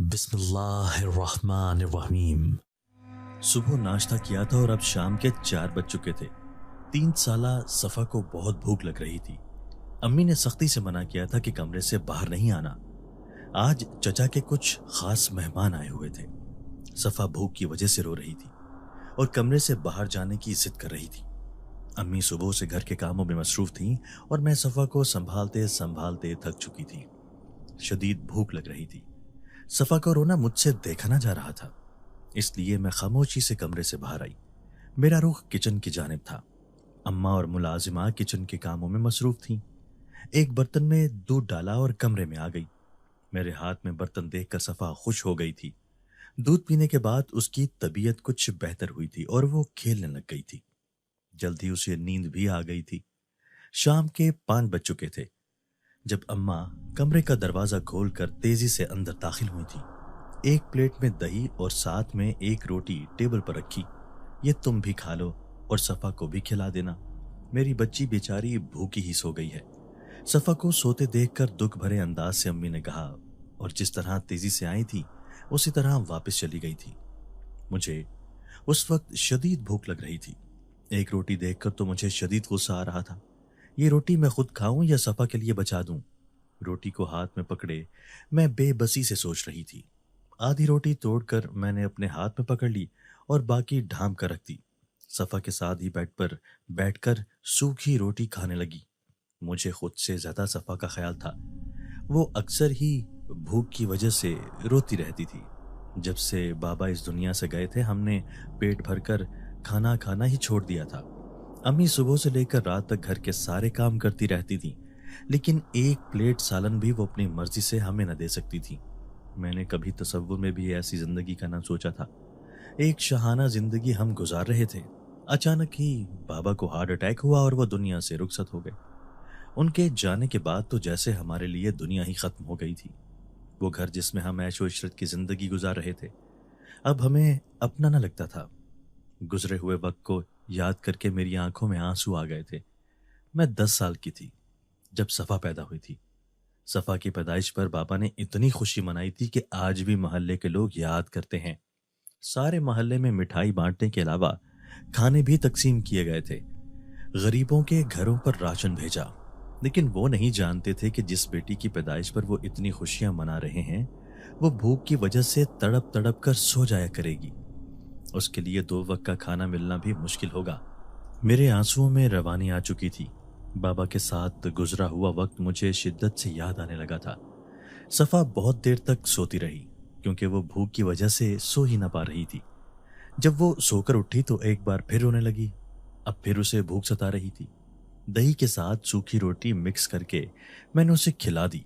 बिस्मिल्लाह अर्रहमान अर्रहीम। सुबह नाश्ता किया था और अब शाम के 4 बज चुके थे। 3 साला सफ़ा को बहुत भूख लग रही थी। अम्मी ने सख्ती से मना किया था कि कमरे से बाहर नहीं आना। आज चचा के कुछ खास मेहमान आए हुए थे। सफ़ा भूख की वजह से रो रही थी और कमरे से बाहर जाने की जिद कर रही थी। अम्मी सुबह से घर के कामों में मसरूफ थीं और मैं सफ़ा को संभालते संभालते थक चुकी थी। शदीद भूख लग रही थी। सफ़ा का रोना मुझसे देखा ना जा रहा था, इसलिए मैं खामोशी से कमरे से बाहर आई। मेरा रुख किचन की जानिब था। अम्मा और मुलाजिमा किचन के कामों में मसरूफ थीं। एक बर्तन में दूध डाला और कमरे में आ गई। मेरे हाथ में बर्तन देखकर सफ़ा खुश हो गई थी। दूध पीने के बाद उसकी तबीयत कुछ बेहतर हुई थी और वो खेलने लग गई थी। जल्दी उसे नींद भी आ गई थी। शाम के 5 बज चुके थे जब अम्मा कमरे का दरवाजा खोलकर तेजी से अंदर दाखिल हुई थी। एक प्लेट में दही और साथ में एक रोटी टेबल पर रखी। ये तुम भी खा लो और सफ़ा को भी खिला देना। मेरी बच्ची बेचारी भूखी ही सो गई है। सफ़ा को सोते देखकर दुख भरे अंदाज से अम्मी ने कहा और जिस तरह तेजी से आई थी उसी तरह वापस चली गई थी। मुझे उस वक्त शदीद भूख लग रही थी। एक रोटी देखकर तो मुझे शदीद गुस्सा आ रहा था। ये रोटी मैं खुद खाऊं या सफ़ा के लिए बचा दूं? रोटी को हाथ में पकड़े मैं बेबसी से सोच रही थी। आधी रोटी तोड़कर मैंने अपने हाथ में पकड़ ली और बाकी ढांप कर रख दी। सफ़ा के साथ ही बेड पर बैठकर सूखी रोटी खाने लगी। मुझे खुद से ज्यादा सफ़ा का ख्याल था। वो अक्सर ही भूख की वजह से रोती रहती थी। जब से बाबा इस दुनिया से गए थे हमने पेट भरकर खाना खाना ही छोड़ दिया था। अम्मी सुबह से लेकर रात तक घर के सारे काम करती रहती थी, लेकिन एक प्लेट सालन भी वो अपनी मर्जी से हमें न दे सकती थी। मैंने कभी तसव्वुर में भी ऐसी जिंदगी का ना सोचा था। एक शहाना जिंदगी हम गुजार रहे थे। अचानक ही बाबा को हार्ट अटैक हुआ और वो दुनिया से रुखसत हो गए। उनके जाने के बाद तो जैसे हमारे लिए दुनिया ही खत्म हो गई थी। वो घर जिसमें हम ऐशो इशरत की जिंदगी गुजार रहे थे अब हमें अपना न लगता था। गुजरे हुए वक्त को याद करके मेरी आंखों में आंसू आ गए थे। मैं 10 साल की थी जब सफ़ा पैदा हुई थी। सफ़ा की पैदाइश पर बाबा ने इतनी खुशी मनाई थी कि आज भी मोहल्ले के लोग याद करते हैं। सारे मोहल्ले में मिठाई बांटने के अलावा खाने भी तकसीम किए गए थे। गरीबों के घरों पर राशन भेजा, लेकिन वो नहीं जानते थे कि जिस बेटी की पैदाइश पर वो इतनी खुशियां मना रहे हैं वो भूख की वजह से तड़प तड़प कर सो जाया करेगी। उसके लिए 2 वक्त का खाना मिलना भी मुश्किल होगा। मेरे आंसुओं में रवानी आ चुकी थी। बाबा के साथ गुजरा हुआ वक्त मुझे शिद्दत से याद आने लगा था। सफ़ा बहुत देर तक सोती रही क्योंकि वो भूख की वजह से सो ही ना पा रही थी। जब वो सोकर उठी तो एक बार फिर रोने लगी। अब फिर उसे भूख सता रही थी। दही के साथ सूखी रोटी मिक्स करके मैंने उसे खिला दी।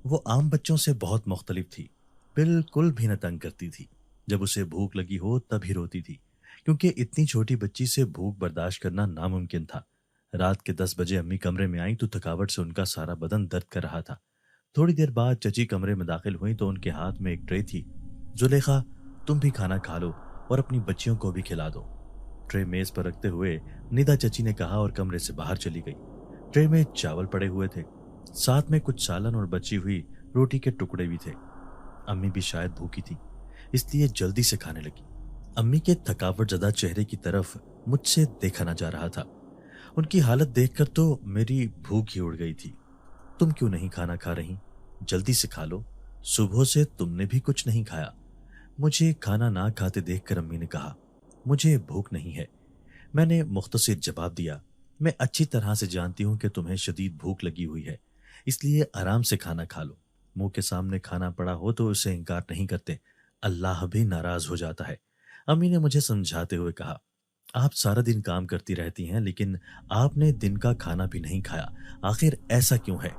वो आम बच्चों से बहुत मुख्तलिफ थी, बिल्कुल भी न तंग करती थी। जब उसे भूख लगी हो तभी रोती थी, क्योंकि इतनी छोटी बच्ची से भूख बर्दाश्त करना नामुमकिन था। रात के 10 बजे अम्मी कमरे में आई तो थकावट से उनका सारा बदन दर्द कर रहा था। थोड़ी देर बाद चची कमरे में दाखिल हुई तो उनके हाथ में एक ट्रे थी। जुलेखा, तुम भी खाना खा लो और अपनी बच्चियों को भी खिला दो। ट्रे मेज पर रखते हुए निदा चची ने कहा और कमरे से बाहर चली गई। ट्रे में चावल पड़े हुए थे, साथ में कुछ सालन और बची हुई रोटी के टुकड़े भी थे। अम्मी भी शायद भूखी थी, इसलिए जल्दी से खाने लगी। अम्मी के थकावट ज़दा चेहरे की तरफ मुझसे देखा ना जा रहा था। उनकी हालत देखकर तो मेरी भूख ही उड़ गई थी। तुम क्यों नहीं खाना खा रही? जल्दी से खा लो, सुबह से तुमने भी कुछ नहीं खाया। मुझे खाना ना खाते देखकर अम्मी ने कहा, मुझे भूख नहीं है। मैंने मुख्तसर जवाब दिया, मैं अच्छी तरह से जानती हूँ कि तुम्हें शदीद भूख लगी हुई है, इसलिए आराम से खाना खा लो। मुंह के सामने खाना पड़ा हो तो उसे इनकार नहीं करते, अल्लाह भी नाराज हो जाता है। अम्मी ने मुझे समझाते हुए कहा, आप सारा दिन काम करती रहती हैं, लेकिन आपने दिन का खाना भी नहीं खाया, आखिर ऐसा क्यों है?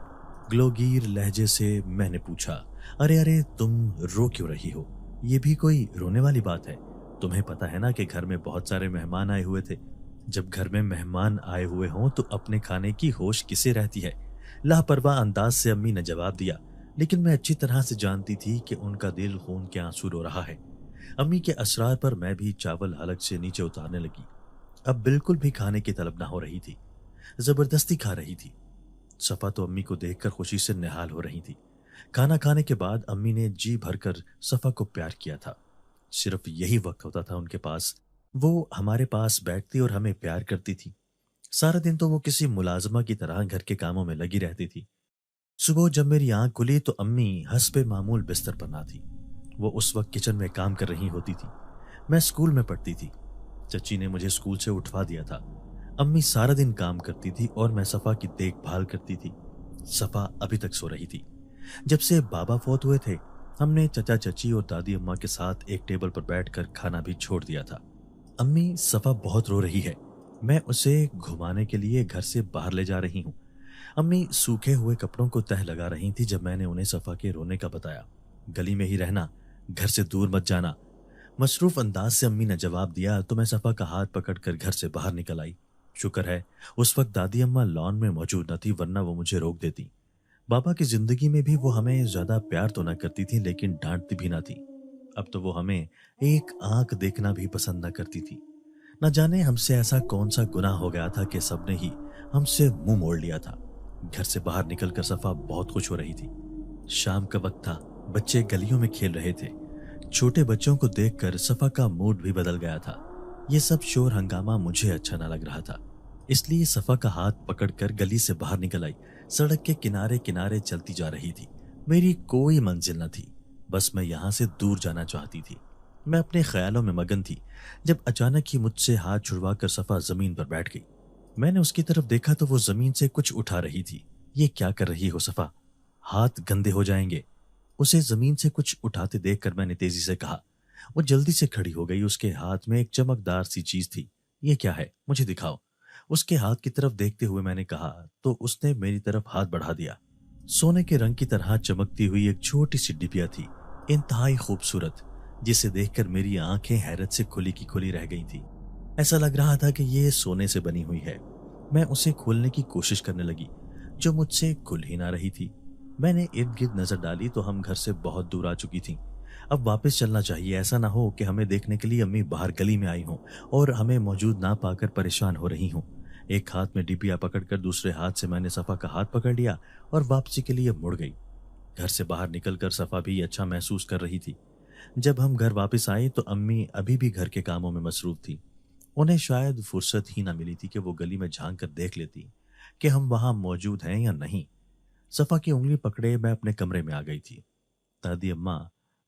ग्लोगीर लहजे से मैंने पूछा, अरे अरे तुम रो क्यों रही हो? ये भी कोई रोने वाली बात है? तुम्हें पता है ना कि घर में बहुत सारे मेहमान आए हुए थे। जब घर में मेहमान आए हुए हों तो अपने खाने की होश किसे रहती है? लापरवाह अंदाज से अम्मी ने जवाब दिया, लेकिन मैं अच्छी तरह से जानती थी कि उनका दिल खून के आंसू रो रहा है। अम्मी के असरार पर मैं भी चावल हलक से नीचे उतारने लगी। अब बिल्कुल भी खाने की तलब ना हो रही थी, जबरदस्ती खा रही थी। सफ़ा तो अम्मी को देखकर खुशी से निहाल हो रही थी। کھانا کھانے کے بعد امی نے جی بھر کر صفا کو پیار کیا تھا۔ صرف یہی وقت ہوتا تھا ان کے پاس، وہ ہمارے پاس بیٹھتی اور ہمیں پیار کرتی تھی۔ سارا دن تو وہ کسی ملازمہ کی طرح گھر کے کاموں میں لگی رہتی تھی۔ صبح جب میری آنکھ کھلی تو امی حسب معمول بستر پر نہ تھی۔ وہ اس وقت کچن میں کام کر رہی ہوتی تھی۔ میں اسکول میں پڑھتی تھی۔ چچی نے مجھے اسکول سے اٹھوا دیا تھا۔ امی سارا دن کام کرتی تھی اور میں صفا کی دیکھ بھال کرتی تھی۔ صفا ابھی تک سو رہی تھی۔ جب سے بابا فوت ہوئے تھے، ہم نے چچا چچی اور دادی اماں کے ساتھ ایک ٹیبل پر بیٹھ کر کھانا بھی چھوڑ دیا تھا۔ امی صفا بہت رو رہی ہے، میں اسے گھمانے کے لیے گھر سے باہر لے جا رہی ہوں۔ امی سوکھے ہوئے کپڑوں کو تہ لگا رہی تھی جب میں نے انہیں صفا کے رونے کا بتایا۔ گلی میں ہی رہنا، گھر سے دور مت جانا۔ مصروف انداز سے امی نے جواب دیا تو میں صفا کا ہاتھ پکڑ کر گھر سے باہر نکل آئی۔ شکر ہے اس وقت دادی اماں لان میں موجود نہ تھی، ورنہ وہ مجھے روک دیتی۔ بابا کی زندگی میں بھی وہ ہمیں زیادہ پیار تو نہ کرتی تھی لیکن ڈانٹتی بھی نہ تھی۔ اب تو وہ ہمیں ایک آنکھ دیکھنا بھی پسند نہ کرتی تھی۔ نہ جانے ہم سے ایسا کون سا گناہ ہو گیا تھا کہ سب نے ہی ہم سے منہ موڑ لیا تھا۔ گھر سے باہر نکل کر صفا بہت خوش ہو رہی تھی۔ شام کا وقت تھا، بچے گلیوں میں کھیل رہے تھے۔ چھوٹے بچوں کو دیکھ کر صفا کا موڈ بھی بدل گیا تھا۔ یہ سب شور ہنگامہ مجھے اچھا نہ لگ رہا تھا، اس لیے صفا کا ہاتھ پکڑ کر گلی سے باہر نکل آئی۔ سڑک کے کنارے کنارے چلتی جا رہی تھی۔ میری کوئی منزل نہ تھی، بس میں یہاں سے دور جانا چاہتی تھی۔ میں اپنے خیالوں میں مگن تھی جب اچانک ہی مجھ سے ہاتھ چھڑوا کر صفا زمین پر بیٹھ گئی۔ میں نے اس کی طرف دیکھا تو وہ زمین سے کچھ اٹھا رہی تھی۔ یہ کیا کر رہی ہو صفا؟ ہاتھ گندے ہو جائیں گے۔ اسے زمین سے کچھ اٹھاتے دیکھ کر میں نے تیزی سے کہا۔ وہ جلدی سے کھڑی ہو گئی۔ اس کے ہاتھ میں ایک چمکدار سی چیز تھی۔ یہ کیا ہے؟ مجھے دکھاؤ۔ اس کے ہاتھ کی طرف دیکھتے ہوئے میں نے کہا تو اس نے میری طرف ہاتھ بڑھا دیا۔ سونے کے رنگ کی طرح چمکتی ہوئی ایک چھوٹی سی ڈبیا تھی، انتہائی خوبصورت، جسے دیکھ کر میری آنکھیں حیرت سے کھلی کی کھلی رہ گئی تھی۔ ایسا لگ رہا تھا کہ یہ سونے سے بنی ہوئی ہے۔ میں اسے کھولنے کی کوشش کرنے لگی جو مجھ سے کھل ہی نہ رہی تھی۔ میں نے ارد گرد نظر ڈالی تو ہم گھر سے بہت دور آ چکی تھیں۔ اب واپس چلنا چاہیے، ایسا نہ ہو کہ ہمیں دیکھنے کے لیے امی باہر گلی میں آئی ہوں اور ہمیں موجود نہ پا کر پریشان ہو رہی ہوں۔ ایک ہاتھ میں ڈبیا پکڑ کر دوسرے ہاتھ سے میں نے صفا کا ہاتھ پکڑ لیا اور واپسی کے لیے مڑ گئی۔ گھر سے باہر نکل کر صفا بھی اچھا محسوس کر رہی تھی۔ جب ہم گھر واپس آئے تو امی ابھی بھی گھر کے کاموں میں مصروف تھی۔ انہیں شاید فرصت ہی نہ ملی تھی کہ وہ گلی میں جھانک کر دیکھ لیتی کہ ہم وہاں موجود ہیں یا نہیں۔ صفا کی انگلی پکڑے میں اپنے کمرے میں آ گئی تھی۔ دادی اماں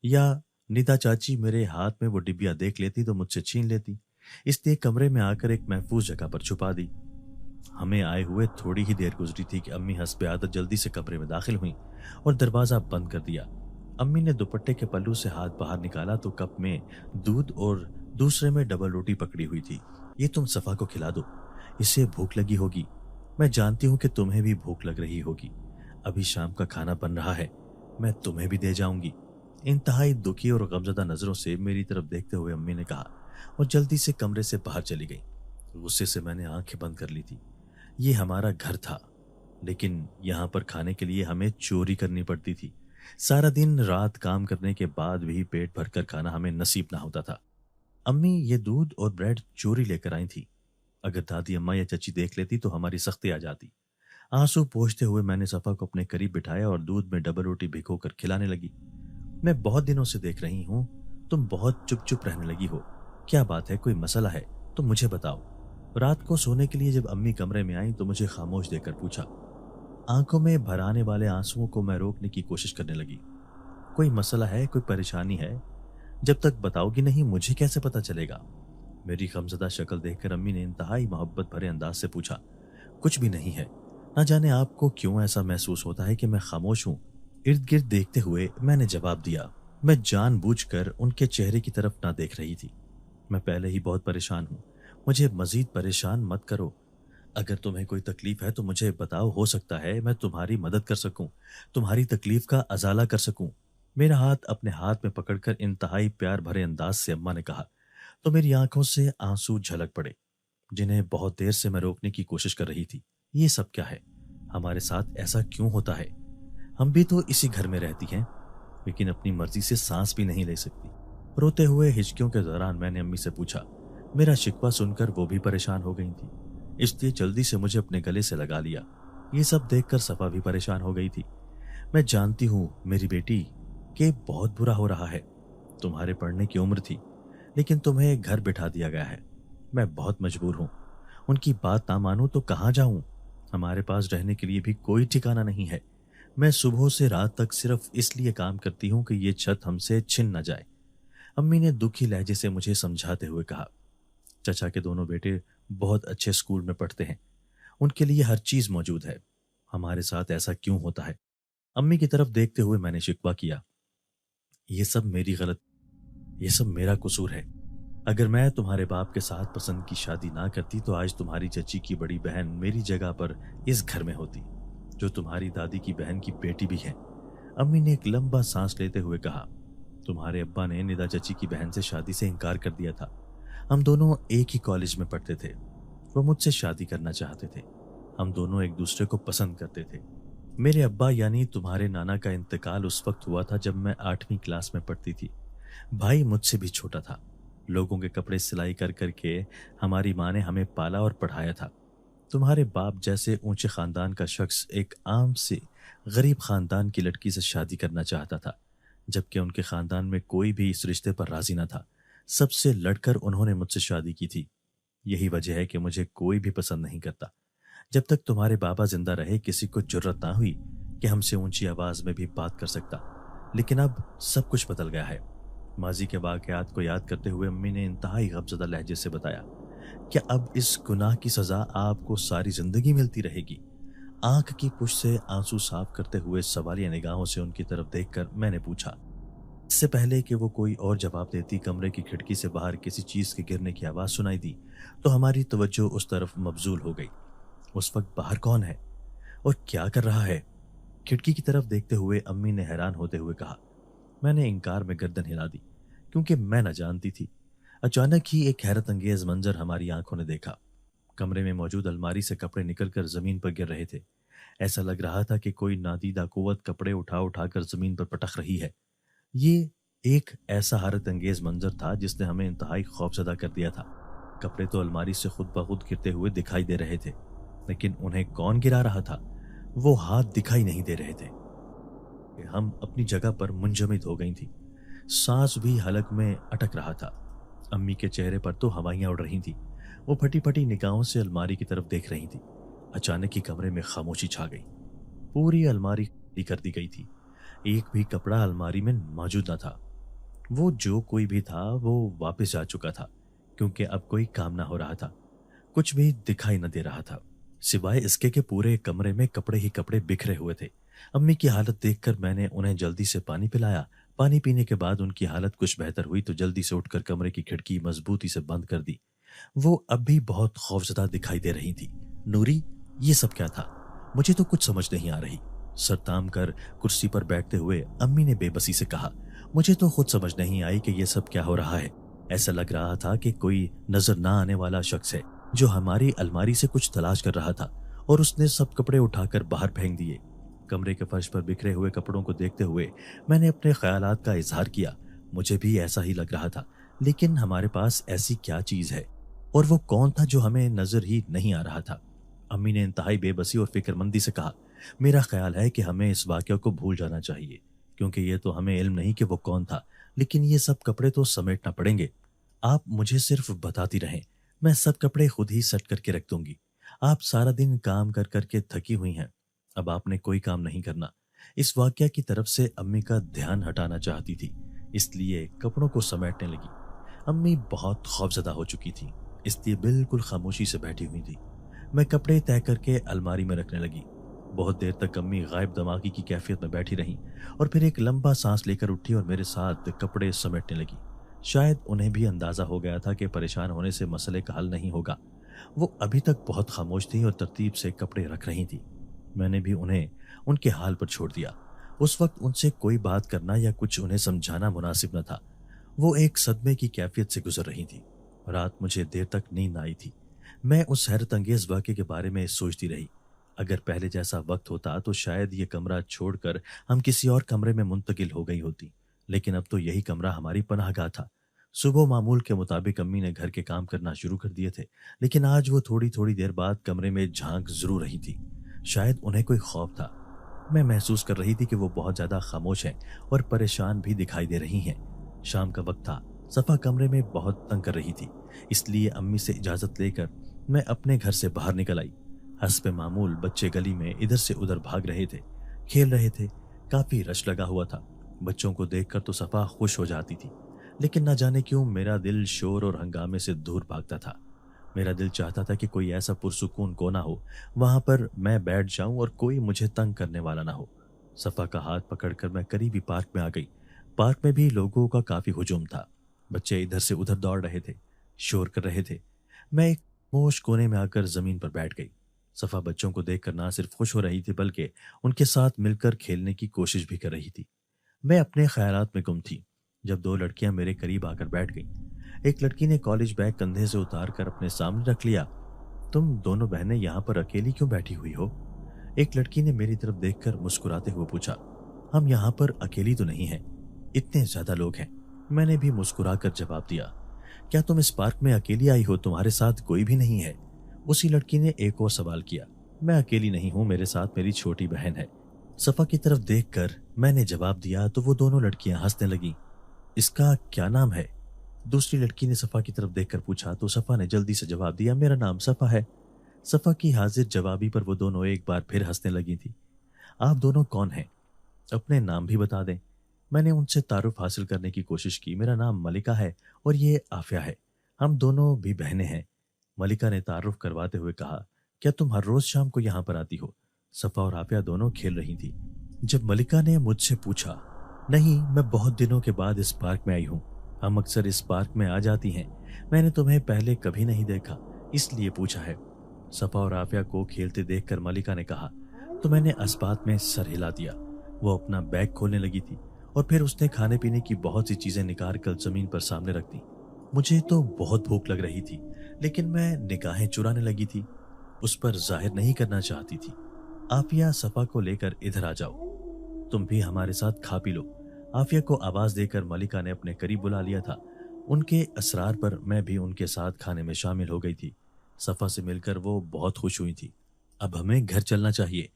یا نیتا چاچی میرے ہاتھ میں وہ ڈبیا دیکھ لیتی تو مجھ سے چھین لیتی، اس لیے کمرے میں آ کر ایک محفوظ جگہ پر چھپا دی۔ ہمیں آئے ہوئے تھوڑی ہی دیر گزری تھی کہ امی حسب عادت جلدی سے کمرے میں داخل ہوئیں اور دروازہ بند کر دیا۔ امی نے دوپٹے کے پلو سے ہاتھ باہر نکالا تو کپ میں دودھ اور دوسرے میں ڈبل روٹی پکڑی ہوئی تھی۔ یہ تم صفا کو کھلا دو، اسے بھوک لگی ہوگی۔ میں جانتی ہوں کہ تمہیں بھی بھوک لگ رہی ہوگی۔ ابھی شام کا کھانا بن رہا ہے، میں تمہیں بھی دے جاؤں گی۔ انتہائی دکھی اور غمزدہ نظروں سے میری طرف دیکھتے ہوئے امی نے کہا اور جلدی سے کمرے سے باہر چلی گئی۔ غصے سے میں نے آنکھیں بند کر لی تھی۔ یہ ہمارا گھر تھا، لیکن یہاں پر کھانے کے لیے ہمیں چوری کرنی پڑتی تھی۔ سارا دن رات کام کرنے کے بعد بھی پیٹ بھر کر کھانا ہمیں نصیب نہ ہوتا تھا۔ امی یہ دودھ اور بریڈ چوری لے کر آئی تھی۔ اگر دادی اماں یا چچی دیکھ لیتی تو ہماری سختی آ جاتی۔ آنسو پوچھتے ہوئے میں نے صفا کو اپنے قریب بٹھایا اور دودھ میں ڈبل روٹی بھگو کر کھلانے لگی۔ میں بہت دنوں سے دیکھ رہی ہوں تم بہت چپ چپ رہنے لگی ہو، کیا بات ہے؟ کوئی مسئلہ ہے تو مجھے بتاؤ۔ رات کو سونے کے لیے جب امی کمرے میں آئیں تو مجھے خاموش دیکھ کر پوچھا۔ آنکھوں میں بھر آنے والے آنسوؤں کو میں روکنے کی کوشش کرنے لگی۔ کوئی مسئلہ ہے، کوئی پریشانی ہے؟ جب تک بتاؤ گی نہیں مجھے کیسے پتا چلے گا؟ میری غمزدہ شکل دیکھ کر امی نے انتہائی محبت بھرے انداز سے پوچھا۔ کچھ بھی نہیں ہے، نہ جانے آپ کو کیوں ایسا محسوس ہوتا ہے کہ میں خاموش ہوں۔ ارد گرد دیکھتے ہوئے میں نے جواب دیا۔ میں جان بوجھ کر ان کے چہرے کی طرف نہ دیکھ رہی تھی۔ میں پہلے ہی بہت پریشان ہوں، مجھے مزید پریشان مت کرو۔ اگر تمہیں کوئی تکلیف ہے تو مجھے بتاؤ، ہو سکتا ہے میں تمہاری مدد کر سکوں، تمہاری تکلیف کا ازالہ کر سکوں۔ میرا ہاتھ اپنے ہاتھ میں پکڑ کر انتہائی پیار بھرے انداز سے اماں نے کہا تو میری آنکھوں سے آنسو جھلک پڑے جنہیں بہت دیر سے میں روکنے کی کوشش کر رہی تھی۔ یہ سب کیا ہے؟ ہمارے ساتھ ایسا کیوں ہوتا ہے؟ ہم بھی تو اسی گھر میں رہتی ہیں، لیکن اپنی مرضی سے سانس بھی نہیں لے سکتی۔ روتے ہوئے ہچکیوں کے دوران میں نے امی سے پوچھا۔ میرا شکوہ سن کر وہ بھی پریشان ہو گئی تھی، اس لیے جلدی سے مجھے اپنے گلے سے لگا لیا۔ یہ سب دیکھ کر صفا بھی پریشان ہو گئی تھی۔ मैं जानती हूँ मेरी बेटी कि बहुत बुरा हो रहा है। तुम्हारे पढ़ने की उम्र थी, लेकिन तुम्हें घर बिठा दिया गया है। मैं बहुत मजबूर हूँ। उनकी बात ना मानूं तो कहाँ जाऊं? हमारे पास रहने के लिए भी कोई ठिकाना नहीं है। मैं सुबह से रात तक सिर्फ इसलिए काम करती हूँ कि ये छत हमसे छिन न जाए। अम्मी ने दुखी लहजे से मुझे समझाते हुए कहा, चचा के दोनों बेटे बहुत अच्छे स्कूल में पढ़ते हैं, उनके लिए हर चीज मौजूद है। हमारे साथ ऐसा क्यों होता है? अम्मी की तरफ देखते हुए मैंने शिकवा किया, ये सब मेरी गलत, ये सब मेरा कसूर है। अगर मैं तुम्हारे बाप के साथ पसंद की शादी ना करती तो आज तुम्हारी चची की बड़ी बहन मेरी जगह पर इस घर में होती, जो तुम्हारी दादी की बहन की बेटी भी है। अम्मी ने एक लंबा सांस लेते हुए कहा, तुम्हारे अब्बा ने निदा चची की बहन से शादी से इनकार कर दिया था। हम दोनों एक ही कॉलेज में पढ़ते थे। वो मुझसे शादी करना चाहते थे। हम दोनों एक दूसरे को पसंद करते थे। मेरे अब्बा यानी तुम्हारे नाना का इंतकाल उस वक्त हुआ था जब मैं 8वीं क्लास में पढ़ती थी। भाई मुझसे भी छोटा था। लोगों के कपड़े सिलाई कर करके हमारी माँ ने हमें पाला और पढ़ाया था। तुम्हारे बाप जैसे ऊंचे खानदान का शख्स एक आम से गरीब खानदान की लड़की से शादी करना चाहता था, जबकि उनके खानदान में कोई भी इस रिश्ते पर राजी न था। सबसे लड़कर उन्होंने मुझसे शादी की थी। यही वजह है कि मुझे कोई भी पसंद नहीं करता। जब तक तुम्हारे बाबा जिंदा रहे किसी को जुर्रत ना हुई कि हमसे ऊंची आवाज में भी बात कर सकता। लेकिन अब सब कुछ बदल गया है। माजी के वाकयात को याद करते हुए अम्मी ने इंतहाई गमज़दा लहजे से बताया, क्या अब इस गुनाह की सजा आपको सारी जिंदगी मिलती रहेगी? आंख की पुश से आंसू साफ करते हुए सवालिया निगाहों से उनकी तरफ देखकर मैंने पूछा। इससे पहले कि वो कोई और जवाब देती, कमरे की खिड़की से बाहर किसी चीज के गिरने की आवाज सुनाई दी तो हमारी तवज्जो उस तरफ मबजूल हो गई। उस वक्त बाहर कौन है और क्या कर रहा है? खिड़की की तरफ देखते हुए अम्मी ने हैरान होते हुए कहा। मैंने इनकार में गर्दन हिला दी, क्योंकि मैं न जानती थी। अचानक ही एक हैरत अंगेज मंजर हमारी आंखों ने देखा। कमरे में मौजूद अलमारी से कपड़े निकलकर जमीन पर गिर रहे थे। ऐसा लग रहा था कि कोई नादीदा कुव्वत कपड़े उठा उठाकर जमीन पर पटक रही है। ये एक ऐसा हैरत अंगेज मंजर था जिसने हमें इंतहाई खौफजदा कर दिया था। कपड़े तो अलमारी से खुद ब खुद गिरते हुए दिखाई दे रहे थे, लेकिन उन्हें कौन गिरा रहा था वो हाथ दिखाई नहीं दे रहे थे। हम अपनी जगह पर मुंजमद हो गई थी। सांस भी हलक में अटक रहा था। अम्मी के चेहरे पर तो हवाइयां उड़ रही थी। वो फटी फटी निगाहों से अलमारी की तरफ देख रही थी। अचानक ही कमरे में खामोशी छा गई। पूरी अलमारी खाली कर दी गई थी। एक भी कपड़ा अलमारी में मौजूद न था। वो जो कोई भी था वो वापस जा चुका था, क्योंकि अब कोई काम ना हो रहा था। कुछ भी दिखाई न दे रहा था, सिवाय इसके कि पूरे कमरे में कपड़े ही कपड़े बिखरे हुए थे। अम्मी की हालत देखकर मैंने उन्हें जल्दी से पानी पिलाया। पानी पीने के बाद उनकी हालत कुछ बेहतर हुई तो जल्दी से उठकर कमरे की खिड़की मजबूती से बंद कर दी। वो अब भी बहुत खौफजदा दिखाई दे रही थी। नूरी, ये सब क्या था? मुझे तो कुछ समझ नहीं आ रही। सर ताम कर कुर्सी पर बैठते हुए अम्मी ने बेबसी से कहा, मुझे तो खुद समझ नहीं आई कि ये सब क्या हो रहा है। ऐसा लग रहा था कि कोई नजर ना आने वाला शख्स है जो हमारी अलमारी से कुछ तलाश कर रहा था और उसने सब कपड़े उठाकर बाहर फेंक दिए। कमरे के फर्श पर बिखरे हुए कपड़ों को देखते हुए मैंने अपने ख्यालात का इजहार किया। मुझे भी ऐसा ही लग रहा था, लेकिन हमारे पास ऐसी क्या चीज है और वो कौन था जो हमें नजर ही नहीं आ रहा था? अम्मी ने इंतहाई बेबसी और फिक्रमंदी से कहा, मेरा ख्याल है कि हमें इस वाकये को भूल जाना चाहिए, क्योंकि ये तो हमें इल्म नहीं कि वो कौन था, लेकिन ये सब कपड़े तो समेटना पड़ेंगे। आप मुझे सिर्फ बताती रहें, मैं सब कपड़े खुद ही सट करके रख दूंगी। आप सारा दिन काम कर करके थकी हुई हैं, अब आपने कोई काम नहीं करना। इस वाकया की तरफ से अम्मी का ध्यान हटाना चाहती थी, इसलिए कपड़ों को समेटने लगी। अम्मी बहुत खौफजदा हो चुकी थी, इसलिए बिल्कुल खामोशी से बैठी हुई थी। मैं कपड़े तय करके अलमारी में रखने लगी। बहुत देर तक अम्मी गायब दिमागी की कैफियत में बैठी रहीं और फिर एक लंबा सांस लेकर उठी और मेरे साथ कपड़े समेटने लगी। शायद उन्हें भी अंदाजा हो गया था कि परेशान होने से मसले का हल नहीं होगा। वो अभी तक बहुत खामोश थी और तरतीब से कपड़े रख रही थी। मैंने भी उन्हें उनके हाल पर छोड़ दिया। उस वक्त उनसे कोई बात करना या कुछ उन्हें समझाना मुनासिब न था। वो एक सदमे की कैफियत से गुजर रही थी। रात मुझे देर तक नींद आई थी। मैं उस हैरत अंगेज वाक़े के बारे में सोचती रही। अगर पहले जैसा वक्त होता तो शायद ये कमरा छोड़कर हम किसी और कमरे में मुंतकिल हो गई होती, लेकिन अब तो यही कमरा हमारी पनाहगाह था। सुबह मामूल के मुताबिक अम्मी ने घर के काम करना शुरू कर दिए थे, लेकिन आज वो थोड़ी थोड़ी देर बाद कमरे में झांक जरूर रही थी। शायद उन्हें कोई खौफ था। मैं महसूस कर रही थी कि वो बहुत ज्यादा खामोश हैं और परेशान भी दिखाई दे रही हैं। शाम का वक्त था। सफा कमरे में बहुत तंग कर रही थी, इसलिए अम्मी से इजाजत लेकर मैं अपने घर से बाहर निकल आई। हस्बे मामूल बच्चे गली में इधर से उधर भाग रहे थे, खेल रहे थे। काफी रश लगा हुआ था। बच्चों को देखकर तो सफा खुश हो जाती थी, लेकिन न जाने क्यों मेरा दिल शोर और हंगामे से दूर भागता था। मेरा दिल चाहता था कि कोई ऐसा पुरसुकून कोना हो, वहां पर मैं बैठ जाऊं और कोई मुझे तंग करने वाला ना हो। सफा का हाथ पकड़कर मैं करीबी पार्क में आ गई। पार्क में भी लोगों का काफी हुजूम था। बच्चे इधर से उधर दौड़ रहे थे, शोर कर रहे थे। मैं एक खामोश कोने में आकर जमीन पर बैठ गई। सफा बच्चों को देखकर ना सिर्फ खुश हो रही थी, बल्कि उनके साथ मिलकर खेलने की कोशिश भी कर रही थी। मैं अपने ख्यालात में गुम थी जब दो लड़कियां मेरे करीब आकर बैठ गईं। एक लड़की ने कॉलेज बैग कंधे से उतार कर अपने सामने रख लिया। तुम दोनों बहनें यहाँ पर अकेली क्यों बैठी हुई हो? एक लड़की ने मेरी तरफ देखकर मुस्कुराते हुए पूछा। हम यहाँ पर अकेली तो नहीं हैं, इतने ज्यादा लोग हैं। मैंने भी मुस्कुराकर जवाब दिया। क्या तुम इस पार्क में अकेली आई हो? तुम्हारे साथ कोई भी नहीं है? उसी लड़की ने एक और सवाल किया। मैं अकेली नहीं हूं, मेरे साथ मेरी छोटी बहन है। सफा की तरफ देखकर मैंने जवाब दिया तो वो दोनों लड़कियां हंसने लगीं। इसका क्या नाम है? दूसरी लड़की ने सफा की तरफ देखकर पूछा तो सफा ने जल्दी से जवाब दिया, मेरा नाम सफा है। सफा की हाजिर जवाबी पर वो दोनों एक बार फिर हंसने लगी थी। आप दोनों कौन हैं? अपने नाम भी बता दें। मैंने उनसे तारुफ हासिल करने की कोशिश की। मेरा नाम मलिका है और ये आफिया है। हम दोनों भी बहनें हैं। मलिका ने तारुफ करवाते हुए कहा। क्या तुम हर रोज शाम को यहाँ पर आती हो? सफा और आफिया दोनों खेल रही थी। जब मलिका ने मुझसे पूछा, नहीं, मैं बहुत दिनों के बाद इस पार्क में आई हूँ। हम अक्सर इस पार्क में आ जाती हैं। मैंने तुम्हें पहले कभी नहीं देखा, इसलिए पूछा है। सफा और आफिया को खेलते देखकर मलिका ने कहा तो मैंने अस्बात में सर हिला दिया। वो अपना बैग खोलने लगी थी और फिर उसने खाने पीने की बहुत सी चीजें निकाल कर जमीन पर सामने रख दी। मुझे तो बहुत भूख लग रही थी, लेकिन मैं निगाहें चुराने लगी थी, उस पर जाहिर नहीं करना चाहती थी। आफिया, सफा को लेकर इधर आ जाओ, तुम भी हमारे साथ खा पी लो। आफिया को आवाज देकर मलिका ने अपने करीब बुला लिया था। उनके असरार पर मैं भी उनके साथ खाने में शामिल हो गई थी। सफा से मिलकर वो बहुत खुश हुई थी। अब हमें घर चलना चाहिए,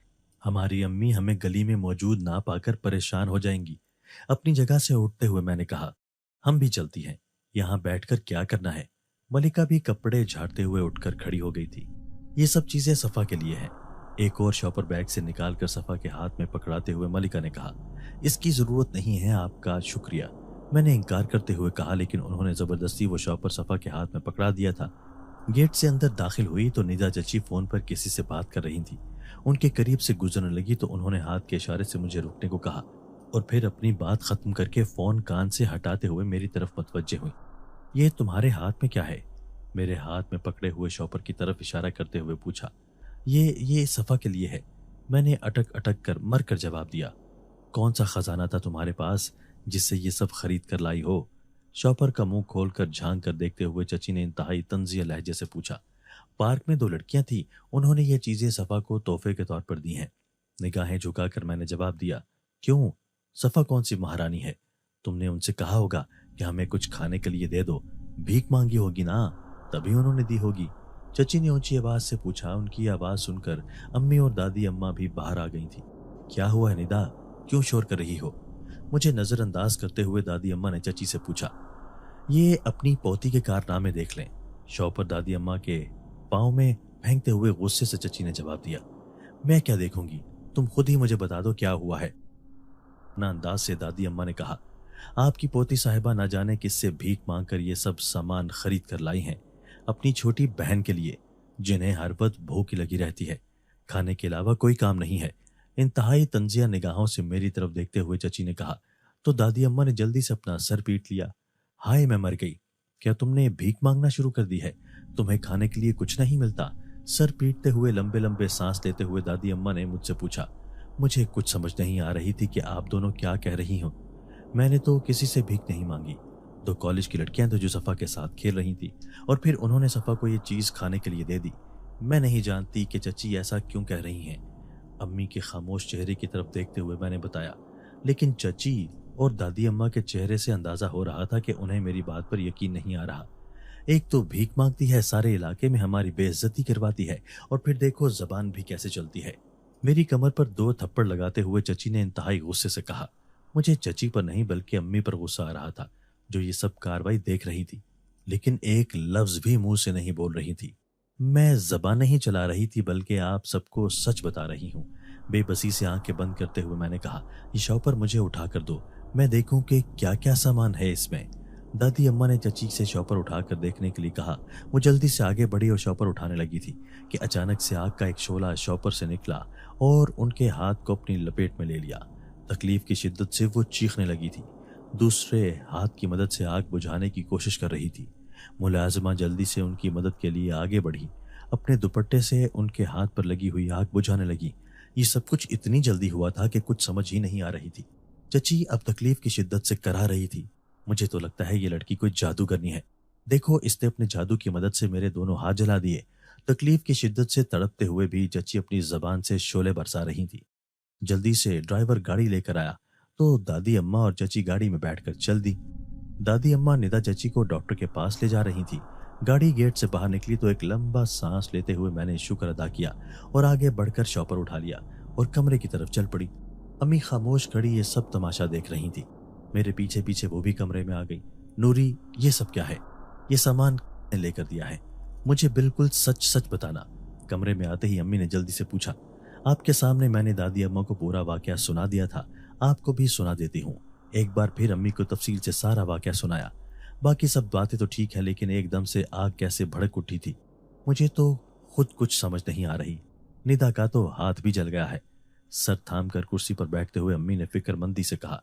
हमारी अम्मी हमें गली में मौजूद ना पाकर परेशान हो जाएंगी। अपनी जगह से उठते हुए मैंने कहा, हम भी चलती हैं, यहाँ बैठकर क्या करना है। मलिका भी कपड़े झाड़ते हुए उठकर खड़ी हो गई थी। ये सब चीजें सफा के लिए हैं। एक और शॉपर बैग से निकालकर सफा के हाथ में पकड़ाते हुए मलिका ने कहा, इसकी जरूरत नहीं है, आपका शुक्रिया। मैंने इनकार करते हुए कहा, लेकिन उन्होंने जबरदस्ती वो शॉपर सफा के हाथ में पकड़ा दिया था। गेट से अंदर दाखिल हुई तो निदा चची फोन पर किसी से बात कर रही थी। उनके करीब से गुजरने लगी तो उन्होंने हाथ के इशारे से मुझे रुकने को कहा और फिर अपनी बात खत्म करके फोन कान से हटाते हुए मेरी तरफ मुतवज्जे हुई। ये तुम्हारे हाथ में क्या है? मेरे हाथ में पकड़े हुए शॉपर की तरफ इशारा करते हुए पूछा। ये सफा के लिए है। मैंने अटक अटक कर मर कर जवाब दिया। कौन सा खजाना था तुम्हारे पास जिससे ये सब खरीद कर लाई हो? शॉपर का मुंह खोलकर झांक कर देखते हुए चची ने इंतहाई तंजिया लहजे से पूछा। पार्क में दो लड़कियां थी, उन्होंने ये चीजें सफा को तोहफे के तौर पर दी हैं। निगाहें झुकाकर मैंने जवाब दिया। क्यों? सफा कौन सी महारानी है? तुमने उनसे कहा होगा कि हमें कुछ खाने के लिए दे दो, भीख मांगी होगी ना, तभी उन्होंने दी होगी। चची ने ऊंची आवाज से पूछा। उनकी आवाज सुनकर अम्मी और दादी अम्मा भी बाहर आ गई थी। क्या हुआ है निदा, क्यों शोर कर रही हो? मुझे नजरअंदाज करते हुए दादी अम्मा ने चची से पूछा। ये अपनी पोती के कारनामे देख लें। शॉपर दादी अम्मा के पाँव में फेंकते हुए गुस्से से चची ने जवाब दिया। मैं क्या देखूंगी, तुम खुद ही मुझे बता दो क्या हुआ है। ना अंदाज से दादी अम्मा ने कहा, आपकी पोती साहिबा ना जाने किससे भीख मांगकर ये सब सामान खरीद कर लाई हैं, अपनी छोटी बहन के लिए, जिन्हें हर वक्त भूख लगी रहती है, खाने के अलावा कोई काम नहीं है। इंतहाई तंजिया निगाहों से मेरी तरफ देखते हुए चची ने कहा तो दादी अम्मा ने जल्दी से अपना सर पीट लिया। हाय, मैं मर गई। क्या तुमने भीख मांगना शुरू कर दी है? तुम्हें खाने के लिए कुछ नहीं मिलता? सर पीटते हुए लंबे लंबे सांस लेते हुए दादी अम्मा ने मुझसे पूछा। मुझे कुछ समझ नहीं आ रही थी कि आप दोनों क्या कह रही हो। मैंने तो किसी से भीख नहीं मांगी। दो कॉलेज की लड़कियां तो जो सफा के साथ खेल रही थी और फिर उन्होंने सफा को ये चीज खाने के लिए दे दी। मैं नहीं जानती कि चची ऐसा क्यों कह रही हैं। अम्मी के खामोश चेहरे की तरफ देखते हुए मैंने बताया। लेकिन चची और दादी अम्मा के चेहरे से अंदाजा हो रहा था कि उन्हें मेरी बात पर यकीन नहीं आ रहा। एक तो भीख मांगती है, सारे इलाके में हमारी बेइज्जती करवाती है, और फिर देखो जबान भी कैसे चलती है। मेरी कमर पर 2 थप्पड़ लगाते हुए चची ने इंतहाई गुस्से से कहा। मुझे चची पर नहीं बल्कि अम्मी पर गुस्सा आ रहा था, जो ये सब कार्रवाई देख रही थी, लेकिन एक लफ्ज भी मुंह से नहीं बोल रही थी। मैं जबान नहीं चला रही थी बल्कि आप सबको सच बता रही हूँ। बेबसी से आंखें बंद करते हुए मैंने कहा, ये शॉपर मुझे उठा कर दो, मैं देखूं कि क्या क्या सामान है इसमें। दादी अम्मा ने चची से शॉपर उठाकर देखने के लिए कहा। वो जल्दी से आगे बढ़ी और शॉपर उठाने लगी थी कि अचानक से आग का एक शोला शॉपर से निकला और उनके हाथ को अपनी लपेट में ले लिया। तकलीफ की शिद्दत से वो चीखने लगी थी। दूसरे हाथ की मदद से आग बुझाने की कोशिश कर रही थी। मुलाजिमा जल्दी से उनकी मदद के लिए आगे बढ़ी, अपने दुपट्टे से उनके हाथ पर लगी हुई आग बुझाने लगी। ये सब कुछ इतनी जल्दी हुआ था कि कुछ समझ ही नहीं आ रही थी। चची अब तकलीफ की शिद्दत से करा रही थी। मुझे तो लगता है ये लड़की कोई जादूगरनी है। देखो, इसने अपने जादू की मदद से मेरे दोनों हाथ जला दिए। तकलीफ की शिद्दत से तड़पते हुए भी चची अपनी जबान से शोले बरसा रही थी। जल्दी से ड्राइवर गाड़ी लेकर आया तो दादी अम्मा और चची गाड़ी में बैठकर चल दी। दादी अम्मा निदा चची को डॉक्टर के पास ले जा रही थी। गाड़ी गेट से बाहर निकली तो एक लंबा सांस लेते हुए मैंने शुक्र अदा किया और आगे बढ़कर शॉपर उठा लिया और कमरे की तरफ चल पड़ी। अम्मी खामोश खड़ी ये सब तमाशा देख रही थी। मेरे पीछे पीछे वो भी कमरे में आ गई। नूरी, ये सब क्या है? ये सामान किसने लेकर दिया है? मुझे बिल्कुल सच सच बताना। कमरे में आते ही अम्मी ने जल्दी से पूछा। आपके सामने मैंने दादी अम्मा को पूरा वाकया सुना दिया था, आपको भी सुना देती हूँ। एक बार फिर अम्मी को तफसील से सारा वाकया सुनाया। बाकी सब बातें तो ठीक है, लेकिन एकदम से आग कैसे भड़क उठी थी, मुझे तो खुद कुछ समझ नहीं आ रही। निदा का तो हाथ भी जल गया है। सर थाम कर कुर्सी पर बैठते हुए अम्मी ने फिक्रमंदी से कहा,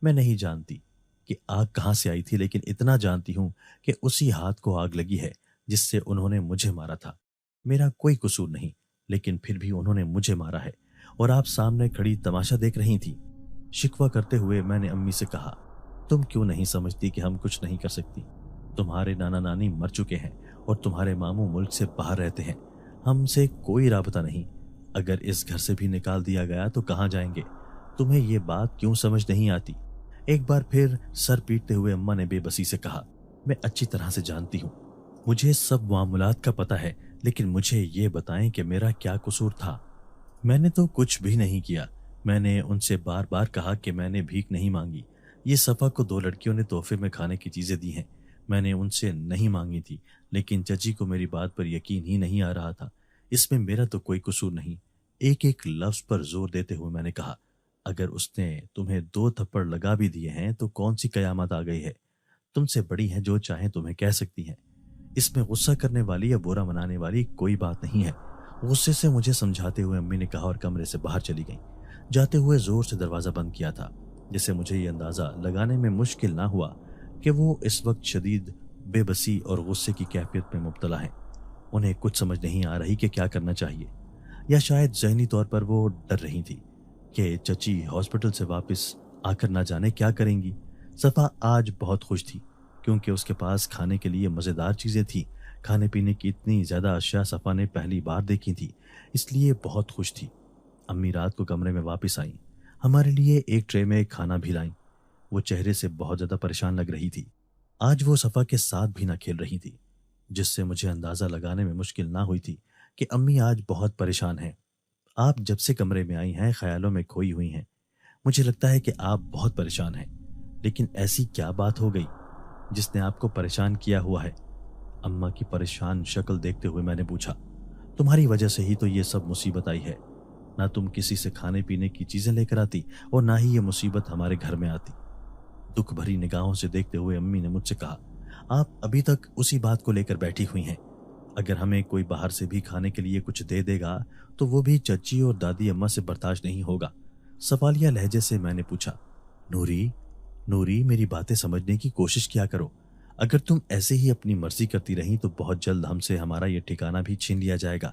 मैं नहीं जानती कि आग कहाँ से आई थी, लेकिन इतना जानती हूँ कि उसी हाथ को आग लगी है जिससे उन्होंने मुझे मारा था। मेरा कोई कसूर नहीं, लेकिन फिर भी उन्होंने मुझे मारा है और आप सामने खड़ी तमाशा देख रही थी। शिकवा करते हुए मैंने अम्मी से कहा, तुम क्यों नहीं समझती कि हम कुछ नहीं कर सकती? तुम्हारे नाना नानी मर चुके हैं और तुम्हारे मामू मुल्क से बाहर रहते हैं। हमसे कोई राबता नहीं। अगर इस घर से भी निकाल दिया गया तो कहाँ जाएंगे? तुम्हें ये बात क्यों समझ नहीं आती? एक बार फिर सर पीटते हुए अम्मा ने बेबसी से कहा, मैं अच्छी तरह से जानती हूँ, मुझे सब मामूलात का पता है, लेकिन मुझे ये बताएं कि मेरा क्या कसूर था। मैंने तो कुछ भी नहीं किया। मैंने उनसे बार बार कहा कि मैंने भीख नहीं मांगी। ये सफ़ा को 2 लड़कियों ने तोहफे में खाने की चीज़ें दी हैं। मैंने उनसे नहीं मांगी थी, लेकिन चची को मेरी बात पर यकीन ही नहीं आ रहा था। इसमें मेरा तो कोई कसूर नहीं। एक एक लफ्ज़ पर जोर देते हुए मैंने कहा, अगर उसने तुम्हें 2 थप्पड़ लगा भी दिए हैं तो कौन सी कयामत आ गई है? तुमसे बड़ी हैं, जो चाहें तुम्हें कह सकती हैं। इसमें गुस्सा करने वाली या बुरा मनाने वाली कोई बात नहीं है। गुस्से से मुझे समझाते हुए अम्मी ने कहा और कमरे से बाहर चली गई। जाते हुए जोर से दरवाजा बंद किया था, जिससे मुझे ये अंदाजा लगाने में मुश्किल ना हुआ कि वो इस वक्त शदीद बेबसी और गुस्से की कैफियत में मुब्तला है। उन्हें कुछ समझ नहीं आ रही कि क्या करना चाहिए, या शायद ज़हनी तौर पर वो डर रही थी कि चची हॉस्पिटल से वापस आकर ना जाने क्या करेंगी। सफ़ा आज बहुत खुश थी क्योंकि उसके पास खाने के लिए मज़ेदार चीज़ें थी। खाने पीने की इतनी ज़्यादा अशिया सफ़ा ने पहली बार देखी थी, इसलिए बहुत खुश थी। अम्मी रात को कमरे में वापस आईं। हमारे लिए एक ट्रे में खाना भी लाईं। वो चेहरे से बहुत ज़्यादा परेशान लग रही थी। आज वो सफ़ा के साथ भी ना खेल रही थी, जिससे मुझे अंदाज़ा लगाने में मुश्किल ना हुई थी कि अम्मी आज बहुत परेशान हैं। आप जब से कमरे में आई हैं ख्यालों में खोई हुई हैं। मुझे लगता है कि आप बहुत परेशान हैं, लेकिन ऐसी क्या बात हो गई जिसने आपको परेशान किया हुआ है? अम्मा की परेशान शक्ल देखते हुए मैंने पूछा। तुम्हारी वजह से ही तो ये सब मुसीबत आई है। ना तुम किसी से खाने पीने की चीजें लेकर आती और ना ही ये मुसीबत हमारे घर में आती। दुख भरी निगाहों से देखते हुए अम्मी ने मुझसे कहा, आप अभी तक उसी बात को लेकर बैठी हुई हैं। अगर हमें कोई बाहर से भी खाने के लिए कुछ दे देगा तो वो भी चची और दादी अम्मा से बर्दाश्त नहीं होगा। सवालिया लहजे से मैंने पूछा, नूरी, नूरी, मेरी बातें समझने की कोशिश किया करो। अगर तुम ऐसे ही अपनी मर्जी करती रही तो बहुत जल्द हमसे हमारा ये ठिकाना भी छीन लिया जाएगा।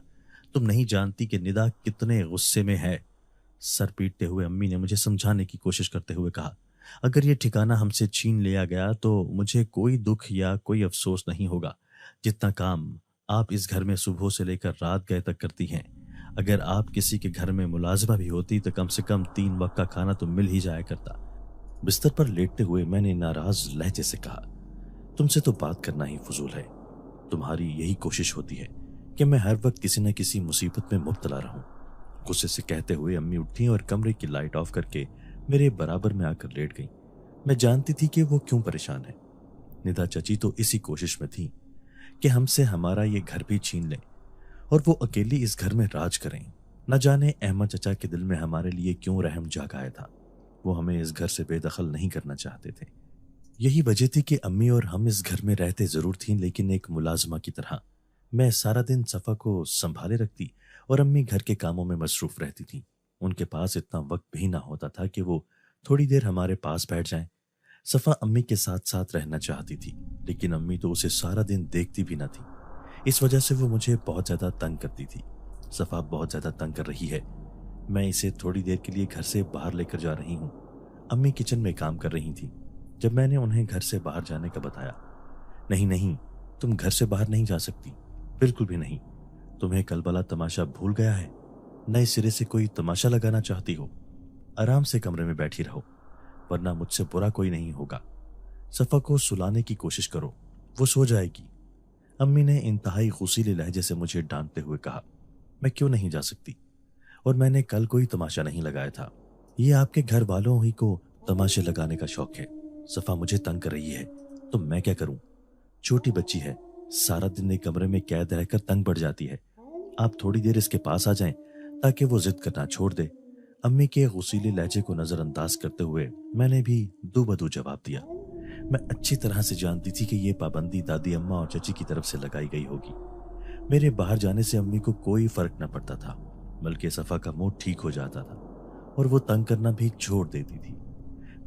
तुम नहीं जानती कि निदा कितने गुस्से में है। सर पीटते हुए अम्मी ने मुझे समझाने की कोशिश करते हुए कहा, अगर ये ठिकाना हमसे छीन लिया गया तो मुझे कोई दुख या कोई अफसोस नहीं होगा, जितना काम आप इस घर में सुबह से लेकर रात गए तक करती हैं। अगर आप किसी के घर में मुलाजिमा भी होती तो कम से कम 3 वक्त का खाना तो मिल ही जाया करता। बिस्तर पर लेटते हुए मैंने नाराज लहजे से कहा, तुमसे तो बात करना ही फजूल है। तुम्हारी यही कोशिश होती है कि मैं हर वक्त किसी न किसी मुसीबत में मुब्तला रहूं। गुस्से से कहते हुए अम्मी उठी और कमरे की लाइट ऑफ करके मेरे बराबर में आकर लेट गई। मैं जानती थी कि वो क्यों परेशान है। निदा चची तो इसी कोशिश में थी कि हमसे हमारा ये घर भी छीन लें और वो अकेली इस घर में राज करें। न जाने अहमद चचा के दिल में हमारे लिए क्यों रहम जाग आया था। वो हमें इस घर से बेदखल नहीं करना चाहते थे। यही वजह थी कि अम्मी और हम इस घर में रहते जरूर थीं, लेकिन एक मुलाजमा की तरह। मैं सारा दिन सफ़ा को संभाले रखती और अम्मी घर के कामों में मसरूफ रहती थी। उनके पास इतना वक्त भी ना होता था कि वो थोड़ी देर हमारे पास बैठ जाएं। सफ़ा अम्मी के साथ साथ रहना चाहती थी, लेकिन अम्मी तो उसे सारा दिन देखती भी ना थी। इस वजह से वो मुझे बहुत ज़्यादा तंग करती थी। सफ़ा बहुत ज़्यादा तंग कर रही है। मैं इसे थोड़ी देर के लिए घर से बाहर लेकर जा रही हूँ। अम्मी किचन में काम कर रही थी। जब मैंने उन्हें घर से बाहर जाने का बताया, नहीं नहीं, तुम घर से बाहर नहीं जा सकती, बिल्कुल भी नहीं। तुम्हें कल वाला तमाशा भूल गया है? नए सिरे से कोई तमाशा लगाना चाहती हो? आराम से कमरे में बैठी रहो, वरना मुझसे बुरा कोई नहीं होगा। सफ़ा को सुलाने की कोशिश करो, वो सो जाएगी। अम्मी ने इंतहाई गुस्सीले लहजे से मुझे डांटते हुए कहा। मैं क्यों नहीं जा सकती? और मैंने कल कोई तमाशा नहीं लगाया था। ये आपके घर वालों ही को तमाशे लगाने का शौक है। सफ़ा मुझे तंग कर रही है तो मैं क्या करूं? छोटी बच्ची है, सारा दिन एक कमरे में कैद रहकर तंग पड़ जाती है। आप थोड़ी देर इसके पास आ जाएं ताकि वो जिद करना छोड़ दे। अम्मी के गुस्सीले लहजे को नजरअंदाज करते हुए मैंने भी दो बदू जवाब दिया। मैं अच्छी तरह से जानती थी कि ये पाबंदी दादी अम्मा और चची की तरफ से लगाई गई होगी। मेरे बाहर जाने से अम्मी को कोई फर्क न पड़ता था, बल्कि सफ़ा का मूड ठीक हो जाता था और वो तंग करना भी छोड़ देती थी।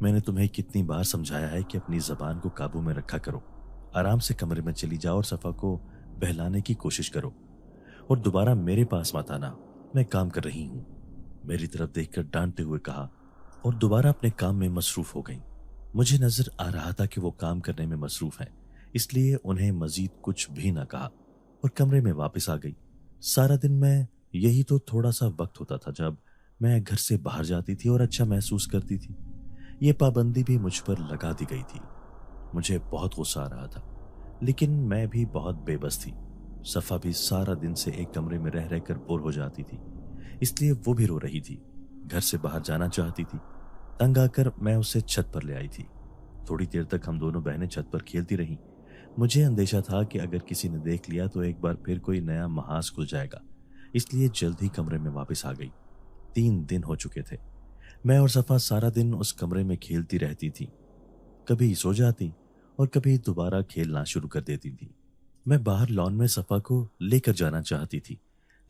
मैंने तुम्हें कितनी बार समझाया है कि अपनी जबान को काबू में रखा करो। आराम से कमरे में चली जाओ और सफ़ा को बहलाने की कोशिश करो और दोबारा मेरे पास मत आना, मैं काम कर रही हूँ। मेरी तरफ देखकर डांटते हुए कहा और दोबारा अपने काम में मसरूफ हो गई। मुझे नजर आ रहा था कि वो काम करने में मसरूफ हैं, इसलिए उन्हें मजीद कुछ भी ना कहा और कमरे में वापस आ गई। सारा दिन मैं यही तो थोड़ा सा वक्त होता था जब मैं घर से बाहर जाती थी और अच्छा महसूस करती थी। ये पाबंदी भी मुझ पर लगा दी गई थी। मुझे बहुत गुस्सा आ रहा था, लेकिन मैं भी बहुत बेबस थी। सफ़ा भी सारा दिन से एक कमरे में रह रहकर बोर हो जाती थी, इसलिए वो भी रो रही थी। घर से बाहर जाना चाहती थी। तंग आकर मैं उसे छत पर ले आई थी। थोड़ी देर तक हम दोनों बहनें छत पर खेलती रहीं। मुझे अंदेशा था कि अगर किसी ने देख लिया तो एक बार फिर कोई नया महाज खुल जाएगा, इसलिए जल्द ही कमरे में वापस आ गई। 3 दिन हो चुके थे। मैं और सफ़ा सारा दिन उस कमरे में खेलती रहती थी। कभी सो जाती और कभी दोबारा खेलना शुरू कर देती थी। मैं बाहर लॉन में सफ़ा को लेकर जाना चाहती थी,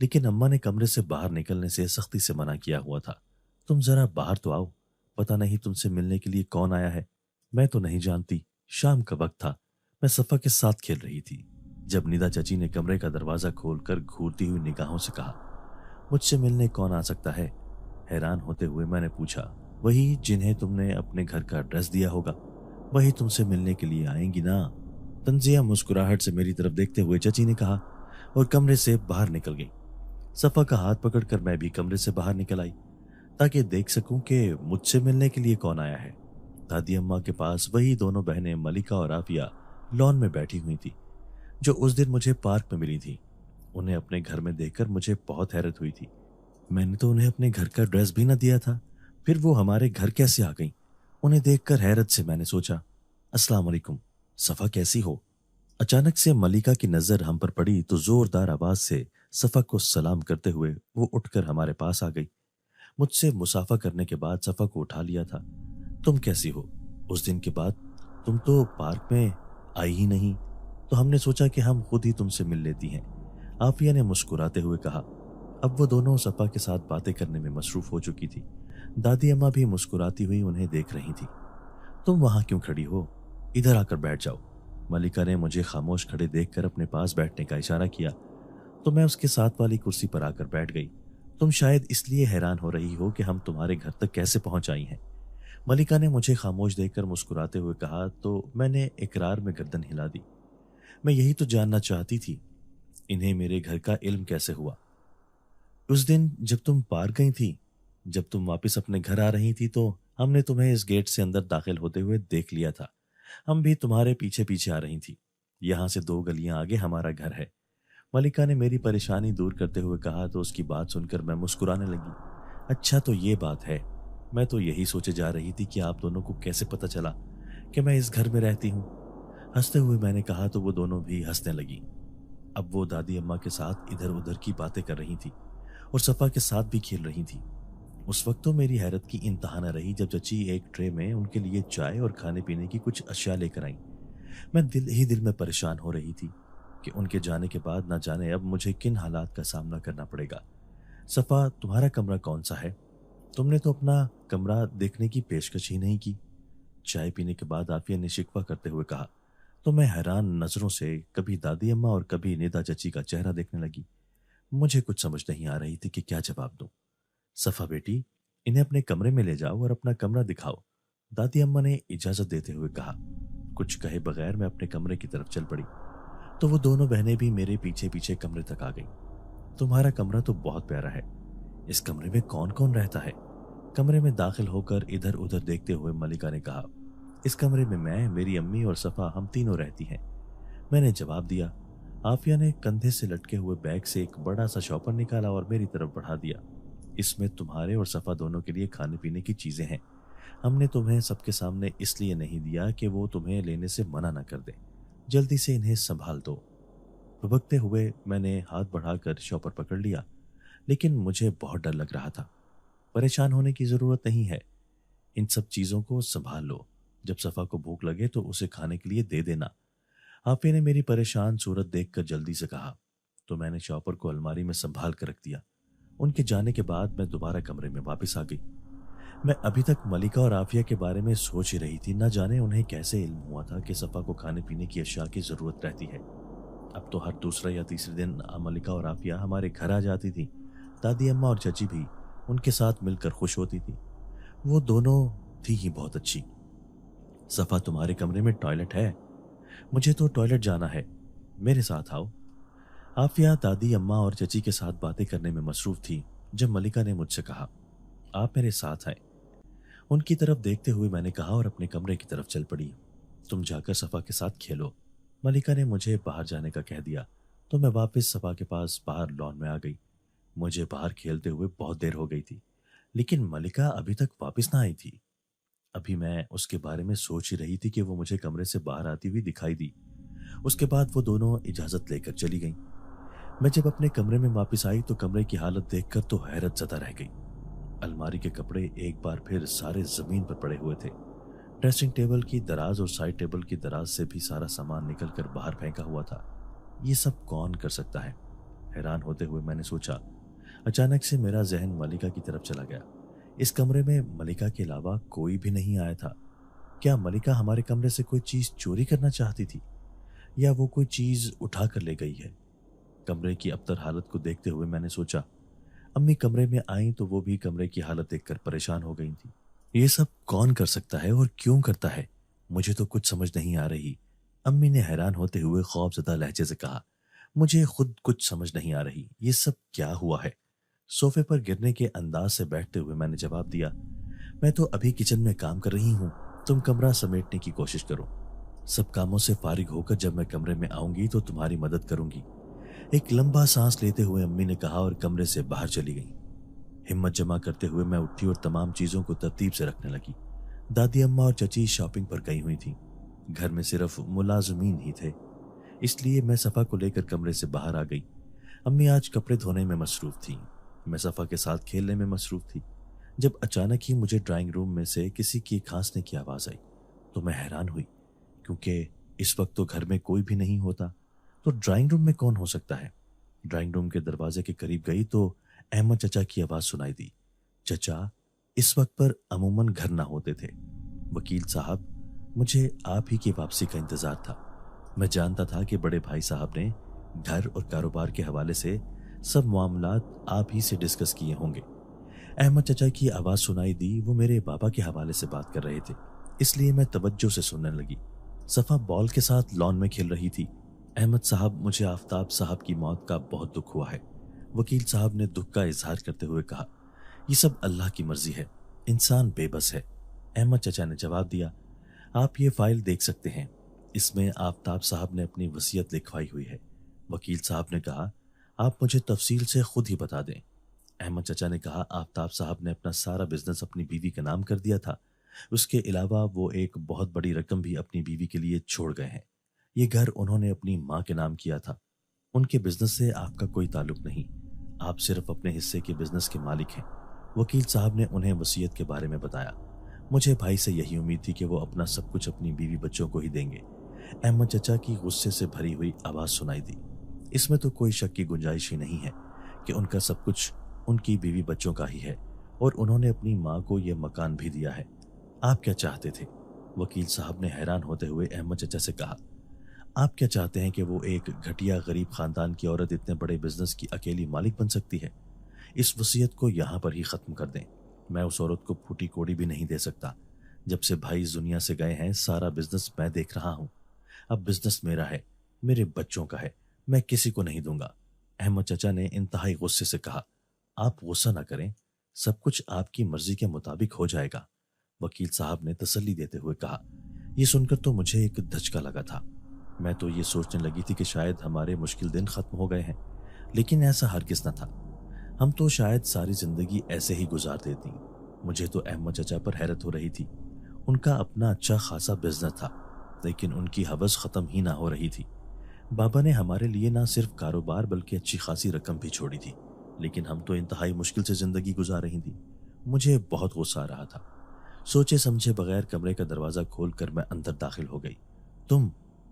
लेकिन अम्मा ने कमरे से बाहर निकलने से सख्ती से मना किया हुआ था। तुम जरा बाहर तो आओ, पता नहीं तुमसे मिलने के लिए कौन आया है। मैं तो नहीं जानती। शाम का वक्त था। मैं सफ़ा के साथ खेल रही थी जब निदा चची ने कमरे का दरवाजा खोलकर घूरती हुई निगाहों से कहा, मुझसे मिलने कौन आ सकता है? हैरान होते हुए मैंने पूछा, वही जिन्हें तुमने अपने घर का एड्रेस दिया होगा, वही तुमसे मिलने के लिए आएंगी ना? तंजिया मुस्कुराहट से मेरी तरफ देखते हुए चची ने कहा और कमरे से बाहर निकल गई। सफ़ा का हाथ पकड़कर मैं भी कमरे से बाहर निकल आई ताकि देख सकूं कि मुझसे मिलने के लिए कौन आया है। दादी अम्मा के पास वही दोनों बहनें मलिका और आफिया लॉन में बैठी हुई थी, जो उस दिन मुझे पार्क में मिली थी। उन्हें अपने घर में देखकर मुझे बहुत हैरत हुई थी। मैंने तो उन्हें अपने घर का एड्रेस भी न दिया था, फिर वो हमारे घर कैसे आ गई? उन्हें देखकर हैरत से मैंने सोचा, अस्सलाम वालेकुम, सफ़ा कैसी हो? अचानक से मलिका की नज़र हम पर पड़ी तो जोरदार आवाज से सफ़ा को सलाम करते हुए वो उठकर हमारे पास आ गई। मुझसे मुसाफा करने के बाद सफ़ा को उठा लिया था। तुम कैसी हो? उस दिन के बाद तुम तो पार्क में आई ही नहीं, तो हमने सोचा कि हम खुद ही तुमसे मिल लेती हैं, आफिया ने मुस्कुराते हुए कहा। अब वो दोनों सफ़ा के साथ बातें करने में मसरूफ हो चुकी थी। दादी अम्मा भी मुस्कुराती हुई उन्हें देख रही थी। तुम वहां क्यों खड़ी हो? इधर आकर बैठ जाओ। मलिका ने मुझे खामोश खड़े देखकर अपने पास बैठने का इशारा किया तो मैं उसके साथ वाली कुर्सी पर आकर बैठ गई। तुम शायद इसलिए हैरान हो रही हो कि हम तुम्हारे घर तक कैसे पहुंच आई हैं। मलिका ने मुझे खामोश देखकर मुस्कुराते हुए कहा तो मैंने इकरार में गर्दन हिला दी। मैं यही तो जानना चाहती थी, इन्हें मेरे घर का इल्म कैसे हुआ? उस दिन जब तुम पार गई थी, जब तुम वापस अपने घर आ रही थी, तो हमने तुम्हें इस गेट से अंदर दाखिल होते हुए देख लिया था। हम भी तुम्हारे पीछे पीछे आ रही थी। यहाँ से 2 गलियां आगे हमारा घर है। मलिका ने मेरी परेशानी दूर करते हुए कहा तो उसकी बात सुनकर मैं मुस्कुराने लगी। अच्छा तो ये बात है, मैं तो यही सोचे जा रही थी कि आप दोनों को कैसे पता चला कि मैं इस घर में रहती हूँ। हंसते हुए मैंने कहा तो वो दोनों भी हंसने लगी। अब वो दादी अम्मा के साथ इधर उधर की बातें कर रही थी और सफा के साथ भी खेल रही थी। उस वक्त तो मेरी हैरत की इंतहा न रही जब चची एक ट्रे में उनके लिए चाय और खाने पीने की कुछ अशिया लेकर आई। मैं दिल ही दिल में परेशान हो रही थी कि उनके जाने के बाद ना जाने अब मुझे किन हालात का सामना करना पड़ेगा। सफा, तुम्हारा कमरा कौन सा है? तुमने तो अपना कमरा देखने की पेशकश ही नहीं की। चाय पीने के बाद आफिया ने शिकवा करते हुए कहा तो मैं हैरान नजरों से कभी दादी अम्मा और कभी निदा चची का चेहरा देखने लगी। मुझे कुछ समझ नहीं आ रही थी कि क्या जवाब दूं। सफा बेटी, इन्हें अपने कमरे में ले जाओ और अपना कमरा दिखाओ, दादी अम्मा ने इजाजत देते हुए कहा। कुछ कहे बगैर मैं अपने कमरे की तरफ चल पड़ी तो वो दोनों बहनें भी मेरे पीछे पीछे कमरे तक आ गईं। तुम्हारा कमरा तो बहुत प्यारा है, इस कमरे में कौन कौन रहता है? कमरे में दाखिल होकर इधर उधर देखते हुए मलिका ने कहा। इस कमरे में मैं, मेरी अम्मी और सफा हम तीनों रहती हैं, मैंने जवाब दिया। आफिया ने कंधे से लटके हुए बैग से एक बड़ा सा शॉपर निकाला और मेरी तरफ बढ़ा दिया। इसमें तुम्हारे और सफा दोनों के लिए खाने पीने की चीजें हैं। हमने तुम्हें सबके सामने इसलिए नहीं दिया कि वो तुम्हें लेने से मना न कर दे। जल्दी से इन्हें संभाल दो। भुभकते हुए मैंने हाथ बढ़ाकर शॉपर पकड़ लिया, लेकिन मुझे बहुत डर लग रहा था। परेशान होने की जरूरत नहीं है, इन सब चीजों को संभाल लो। जब सफा को भूख लगे तो उसे खाने के लिए दे देना। आफिया ने मेरी परेशान सूरत देखकर जल्दी से कहा तो मैंने शॉपर को अलमारी में संभाल कर रख दिया। उनके जाने के बाद मैं दोबारा कमरे में वापस आ गई। मैं अभी तक मलिका और आफिया के बारे में सोच ही रही थी, न जाने उन्हें कैसे इल्म हुआ था कि सफा को खाने पीने की अशिया की जरूरत रहती है। अब तो हर दूसरा या तीसरे दिन मलिका और आफिया हमारे घर आ जाती थी। दादी अम्मा और चाची भी उनके साथ मिलकर खुश होती थी। वो दोनों थी ही बहुत अच्छी। सफा, तुम्हारे कमरे में टॉयलेट है? मुझे तो टॉयलेट जाना है, मेरे साथ आओ। आफिया दादी अम्मा और चची के साथ बातें करने में मसरूफ थी जब मलिका ने मुझसे कहा आप मेरे साथ आए। उनकी तरफ देखते हुए मैंने कहा और अपने कमरे की तरफ चल पड़ी। तुम जाकर सफा के साथ खेलो। मलिका ने मुझे बाहर जाने का कह दिया तो मैं वापस सफा के पास बाहर लॉन में आ गई। मुझे बाहर खेलते हुए बहुत देर हो गई थी, लेकिन मलिका अभी तक वापस ना आई थी। अभी मैं उसके बारे में सोच ही रही थी कि वो मुझे कमरे से बाहर आती हुई दिखाई दी। उसके बाद वो दोनों इजाजत लेकर चली गईं। मैं जब अपने कमरे में वापस आई तो कमरे की हालत देखकर तो हैरत ज़दा रह गई। अलमारी के कपड़े एक बार फिर सारे जमीन पर पड़े हुए थे। ड्रेसिंग टेबल की दराज और साइड टेबल की दराज से भी सारा सामान निकल कर बाहर फेंका हुआ था। ये सब कौन कर सकता है? हैरान होते हुए मैंने सोचा। अचानक से मेरा जहन मलिका की तरफ चला गया। इस कमरे में मलिका के अलावा कोई भी नहीं आया था। क्या मलिका हमारे कमरे से कोई चीज चोरी करना चाहती थी या वो कोई चीज उठा कर ले गई है? कमरे की अबतर हालत को देखते हुए मैंने सोचा। अम्मी कमरे में आई तो वो भी कमरे की हालत देखकर परेशान हो गई थी। ये सब कौन कर सकता है और क्यों करता है? मुझे तो कुछ समझ नहीं आ रही। अम्मी ने हैरान होते हुए खौफजदा लहजे से कहा। मुझे खुद कुछ समझ नहीं आ रही, ये सब क्या हुआ है? सोफे पर गिरने के अंदाज से बैठते हुए मैंने जवाब दिया। मैं तो अभी किचन में काम कर रही हूँ, तुम कमरा समेटने की कोशिश करो। सब कामों से फारिग होकर जब मैं कमरे में आऊंगी तो तुम्हारी मदद करूंगी। एक लंबा सांस लेते हुए अम्मी ने कहा और कमरे से बाहर चली गई। हिम्मत जमा करते हुए मैं उठी और तमाम चीजों को तरतीब से रखने लगी। दादी अम्मा और चची शॉपिंग पर गई हुई थी। घर में सिर्फ मुलाजमीन ही थे, इसलिए मैं सफा को लेकर कमरे से बाहर आ गई। अम्मी आज कपड़े धोने में मसरूफ थी, मैं सफा के साथ खेलने में मसरूफ थी। जब अचानक ही मुझे ड्राइंग रूम में से किसी की खांसने की आवाज आई तो मैं हैरान हुई, क्योंकि इस वक्त तो घर में कोई भी नहीं होता, तो ड्राइंग रूम में कौन हो सकता है? ड्राइंग रूम के दरवाजे के करीब गई तो अहमद चचा की आवाज सुनाई दी। चचा, इस वक्त पर अमूमन घर ना होते थे। वकील साहब, मुझे आप ही की वापसी का इंतजार था। मैं जानता था कि बड़े भाई साहब ने घर और कारोबार के हवाले से सब मामलात आप ही से डिस्कस किए होंगे। अहमद चचा की आवाज सुनाई दी। वो मेरे बाबा के हवाले से बात कर रहे थे, इसलिए मैं तवज्जो से सुनने लगी। सफा बॉल के साथ लॉन में खेल रही थी। अहमद साहब, मुझे आफ्ताब साहब की मौत का बहुत दुख हुआ है। वकील साहब ने दुख का इजहार करते हुए कहा। ये सब अल्लाह की मर्जी है, इंसान बेबस है। अहमद चचा ने जवाब दिया। आप ये फाइल देख सकते हैं, इसमें आफ्ताब साहब ने अपनी वसीयत लिखवाई हुई है। वकील साहब ने कहा, आप मुझे तफसील से खुद ही बता दें। अहमद चचा ने कहा, आफ्ताब साहब ने अपना सारा बिजनेस अपनी बीवी का नाम कर दिया था। उसके अलावा वो एक बहुत बड़ी रकम भी अपनी बीवी के लिए छोड़ गए हैं। ये घर उन्होंने अपनी माँ के नाम किया था। उनके बिजनेस से आपका कोई ताल्लुक नहीं, आप सिर्फ अपने हिस्से के बिजनेस के मालिक हैं। वकील साहब ने उन्हें वसीयत के बारे में बताया। मुझे भाई से यही उम्मीद थी कि वो अपना सब कुछ अपनी बीवी बच्चों को ही देंगे। अहमद चचा की गुस्से से भरी हुई आवाज सुनाई दी। इसमें तो कोई शक की गुंजाइश ही नहीं है कि उनका सब कुछ उनकी बीवी बच्चों का ही है और उन्होंने अपनी माँ को यह मकान भी दिया है। आप क्या चाहते थे? वकील साहब ने हैरान होते हुए अहमद चचा से कहा, आप क्या चाहते हैं कि वो एक घटिया गरीब खानदान की औरत इतने बड़े बिजनेस की अकेली मालिक बन सकती है? इस वसीयत को यहाँ पर ही खत्म कर दें। मैं उस औरत को फूटी कोड़ी भी नहीं दे सकता। जब से भाई इस दुनिया से गए हैं सारा बिजनेस मैं देख रहा हूँ। अब बिजनेस मेरा है, मेरे बच्चों का है, मैं किसी को नहीं दूंगा। अहमद चचा ने इंतहाई गुस्से से कहा, आप गुस्सा ना करें, सब कुछ आपकी मर्जी के मुताबिक हो जाएगा। वकील साहब ने तसल्ली देते हुए कहा, यह सुनकर तो मुझे एक धचका लगा था। मैं तो ये सोचने लगी थी कि शायद हमारे मुश्किल दिन खत्म हो गए हैं, लेकिन ऐसा हरगिज न था। हम तो शायद सारी जिंदगी ऐसे ही गुजार देती। मुझे तो अहमद चचा पर हैरत हो रही थी। उनका अपना अच्छा खासा बिजनेस था, लेकिन उनकी हवस खत्म ही ना हो रही थी। बाबा ने हमारे लिए ना सिर्फ कारोबार बल्कि अच्छी खासी रकम भी छोड़ी थी, लेकिन हम तो इंतहाई मुश्किल से जिंदगी गुजार रही थी। मुझे बहुत गुस्सा आ रहा था। सोचे समझे बगैर कमरे का दरवाजा खोलकर मैं अंदर दाखिल हो गई।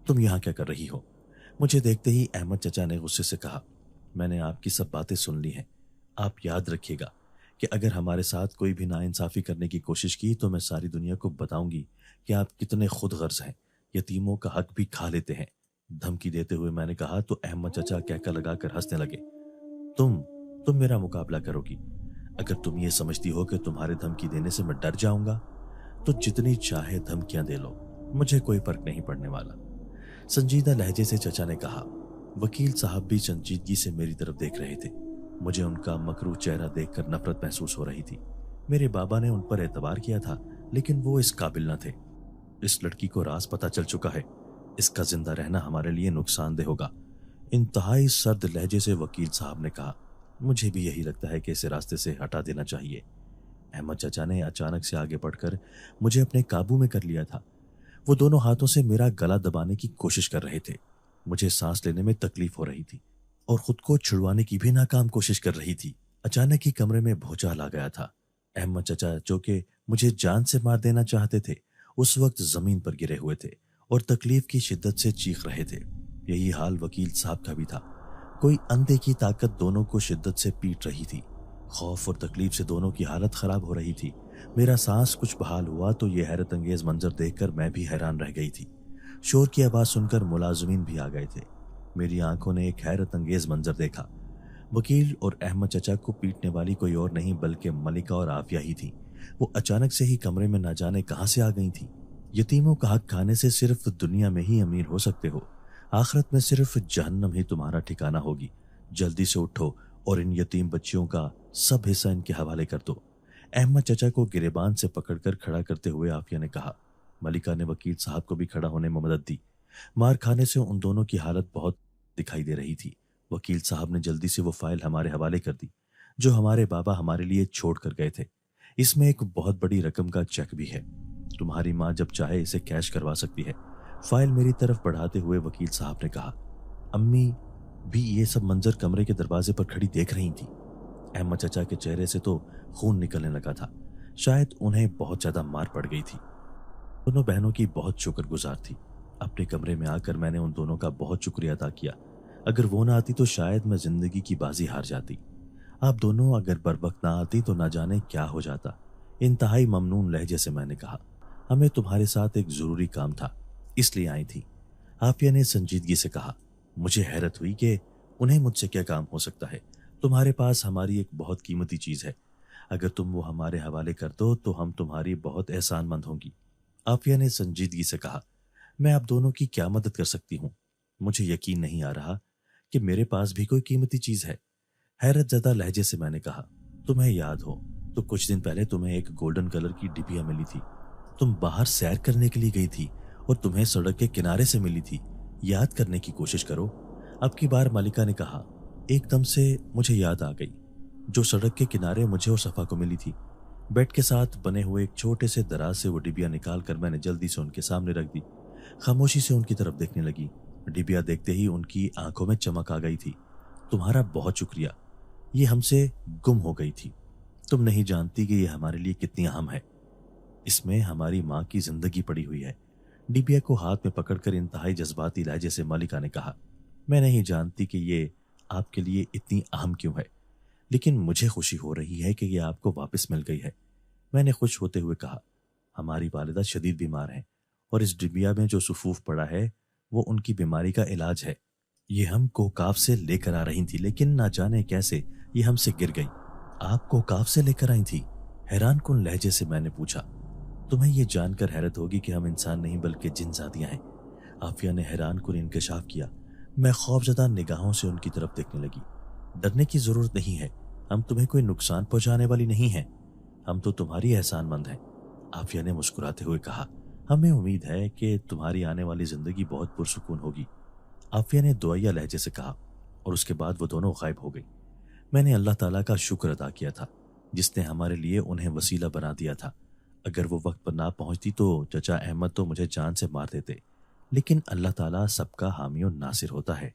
तुम यहाँ क्या कर रही हो? मुझे देखते ही अहमद चचा ने गुस्से से कहा, मैंने आपकी सब बातें सुन ली हैं। आप याद रखिएगा कि अगर हमारे साथ कोई भी नाइंसाफी करने की कोशिश की तो मैं सारी दुनिया को बताऊंगी कि आप कितने खुद गर्ज हैं, यतीमों का हक भी खा लेते हैं। धमकी देते हुए मैंने कहा तो अहमद चचा कहका लगाकर हंसने लगे। तुम मेरा मुकाबला करोगी? अगर तुम ये समझती हो कि तुम्हारे धमकी देने से मैं डर जाऊंगा तो जितनी चाहे धमकियां दे लो, मुझे कोई फर्क नहीं पड़ने वाला। संजीदा लहजे से चचा ने कहा। वकील साहब भी संजीदगी से मेरी तरफ देख रहे थे। मुझे उनका मकरूह चेहरा देखकर नफरत महसूस हो रही थी। मेरे बाबा ने उन पर एतबार किया था, लेकिन वो इस काबिल न थे। इस लड़की को राज पता चल चुका है, इसका जिंदा रहना हमारे लिए नुकसानदेह होगा। इंतहाई सर्द लहजे से वकील साहब ने कहा, मुझे भी यही लगता है कि इसे रास्ते से हटा देना चाहिए। अहमद चचा ने अचानक से आगे बढ़कर मुझे अपने काबू में कर लिया था। वो दोनों हाथों से मेरा गला दबाने की कोशिश कर रहे थे। मुझे सांस लेने में तकलीफ हो रही थी और खुद को छुड़वाने की भी नाकाम कोशिश कर रही थी। अचानक ही कमरे में भूचाल आ गया था। अहमद चचा, जो कि मुझे जान से मार देना चाहते थे, उस वक्त जमीन पर गिरे हुए थे और तकलीफ की शिद्दत से चीख रहे थे। यही हाल वकील साहब का भी था। कोई अंधे की ताकत दोनों को शिद्दत से पीट रही थी। खौफ और तकलीफ से दोनों की हालत खराब हो रही थी। मेरा सांस कुछ बहाल हुआ तो यह हैरत अंगेज मंजर देखकर मैं भी हैरान रह गई थी। शोर की आवाज सुनकर मुलाजिमीन भी आ गए थे। मेरी आंखों ने एक हैरत अंगेज मंजर देखा। वकील और अहमद चचा को पीटने वाली कोई और नहीं बल्कि मलिका और आफिया ही थी। वो अचानक से ही कमरे में न जाने कहां से आ गई थी। यतीमों का हक खाने से सिर्फ दुनिया में ही अमीर हो सकते हो, आखिरत में सिर्फ जहन्नम ही तुम्हारा ठिकाना होगी। जल्दी से उठो और इन यतीम बच्चियों का सब हिस्सा इनके हवाले कर दो। अहमद चचा को गिरेबान से पकड़कर खड़ा करते हुए आफिया ने कहा। मलिका ने वकील साहब को भी खड़ा होने में मदद दी। मार खाने से उन दोनों की हालत बहुत दिखाई दे रही थी। वकील साहब ने जल्दी से वो फाइल हमारे हवाले कर दी जो हमारे बाबा हमारे लिए छोड़ कर गए थे। इसमें एक बहुत बड़ी रकम का चेक भी है। तुम्हारी माँ जब चाहे इसे कैश करवा सकती है। फाइल मेरी तरफ बढ़ाते हुए वकील साहब ने कहा। अम्मी भी ये सब मंजर कमरे के दरवाजे पर खड़ी देख रही थी। अहमद चचा के चेहरे से तो खून निकलने लगा था। शायद उन्हें बहुत ज्यादा मार पड़ गई थी। दोनों बहनों की बहुत शुक्रगुजार थी। अपने कमरे में आकर मैंने उन दोनों का बहुत शुक्रिया अदा किया। अगर वो ना आती तो शायद मैं जिंदगी की बाजी हार जाती। आप दोनों अगर बर वक्त ना आती तो ना जाने क्या हो जाता। इंतहाई ममनून लहजे से मैंने कहा, हमें तुम्हारे साथ एक जरूरी काम था, इसलिए आई थी। आफिया ने संजीदगी से कहा। मुझे हैरत हुई कि उन्हें मुझसे क्या काम हो सकता है। तुम्हारे पास हमारी एक बहुत कीमती चीज है, अगर तुम वो हमारे हवाले कर दो तो हम तुम्हारी बहुत एहसानमंद होंगी। आफिया ने संजीदगी से कहा। मैं आप दोनों की क्या मदद कर सकती हूँ? मुझे यकीन नहीं आ रहा कि मेरे पास भी कोई कीमती चीज है। हैरत ज़दा लहजे से मैंने कहा। तुम्हें याद हो तो कुछ दिन पहले तुम्हें एक गोल्डन कलर की डिबिया मिली थी। तुम बाहर सैर करने के लिए गई थी और तुम्हें सड़क के किनारे से मिली थी। याद करने की कोशिश करो। अब की बार मालिका ने कहा। एकदम से मुझे याद आ गई जो सड़क के किनारे मुझे और सफ़ा को मिली थी। बेड के साथ बने हुए एक छोटे से दराज से वो डिबिया निकाल कर मैंने जल्दी से उनके सामने रख दी। खामोशी से उनकी तरफ देखने लगी। डिबिया देखते ही उनकी आंखों में चमक आ गई थी। तुम्हारा बहुत शुक्रिया, ये हमसे गुम हो गई थी। तुम नहीं जानती कि ये हमारे लिए कितनी अहम है। इसमें हमारी माँ की जिंदगी पड़ी हुई है। डिबिया को हाथ में पकड़कर इंतहाई जज्बाती लहजे से मालिका ने कहा। मैं नहीं जानती कि ये आपके लिए इतनी अहम क्यों है, लेकिन मुझे खुशी हो रही है कि ये आपको वापस मिल गई है। मैंने खुश होते हुए कहा। हमारी वालिदा शदीद बीमार हैं और इस डिबिया में जो सुफूफ पड़ा है वो उनकी बीमारी का इलाज है। ये हम कोकाफ से लेकर आ रही थी, लेकिन ना जाने कैसे ये हमसे गिर गई। आप कोकाफ से लेकर आई थी? हैरान कुन लहजे से मैंने पूछा। तुम्हें ये जानकर हैरत होगी कि हम इंसान नहीं बल्कि जिन जातियां हैं। आफिया ने हैरान कुन इंकशाफ किया। मैं खौफजदा निगाहों से उनकी तरफ देखने लगी। डरने की जरूरत नहीं है, हम तुम्हें कोई नुकसान पहुंचाने वाली नहीं है। हम तो तुम्हारी एहसानमंद हैं। आफिया ने मुस्कुराते हुए कहा। हमें उम्मीद है कि तुम्हारी आने वाली जिंदगी बहुत पुरसुकून होगी। आफिया ने दुआया लहजे से कहा और उसके बाद वो दोनों गायब हो गई। मैंने अल्लाह ताला का शुक्र अदा किया था जिसने हमारे लिए उन्हें वसीला बना दिया था। अगर वो वक्त पर ना पहुंचती तो चचा अहमद तो मुझे जान से मार देते, लेकिन अल्लाह ताला सबका हामी और नासिर होता है।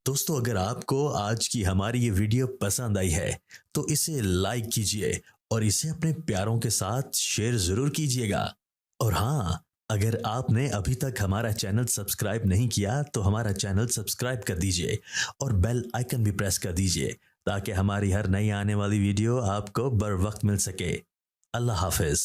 दोस्तों, अगर आपको आज की हमारी ये वीडियो पसंद आई है तो इसे लाइक कीजिए और इसे अपने प्यारों के साथ शेयर जरूर कीजिएगा। और हाँ, अगर आपने अभी तक हमारा चैनल सब्सक्राइब नहीं किया तो हमारा चैनल सब्सक्राइब कर दीजिए और बेल आइकन भी प्रेस कर दीजिए ताकि हमारी हर नई आने वाली वीडियो आपको बर वक्त मिल सके। अल्लाह हाफिज।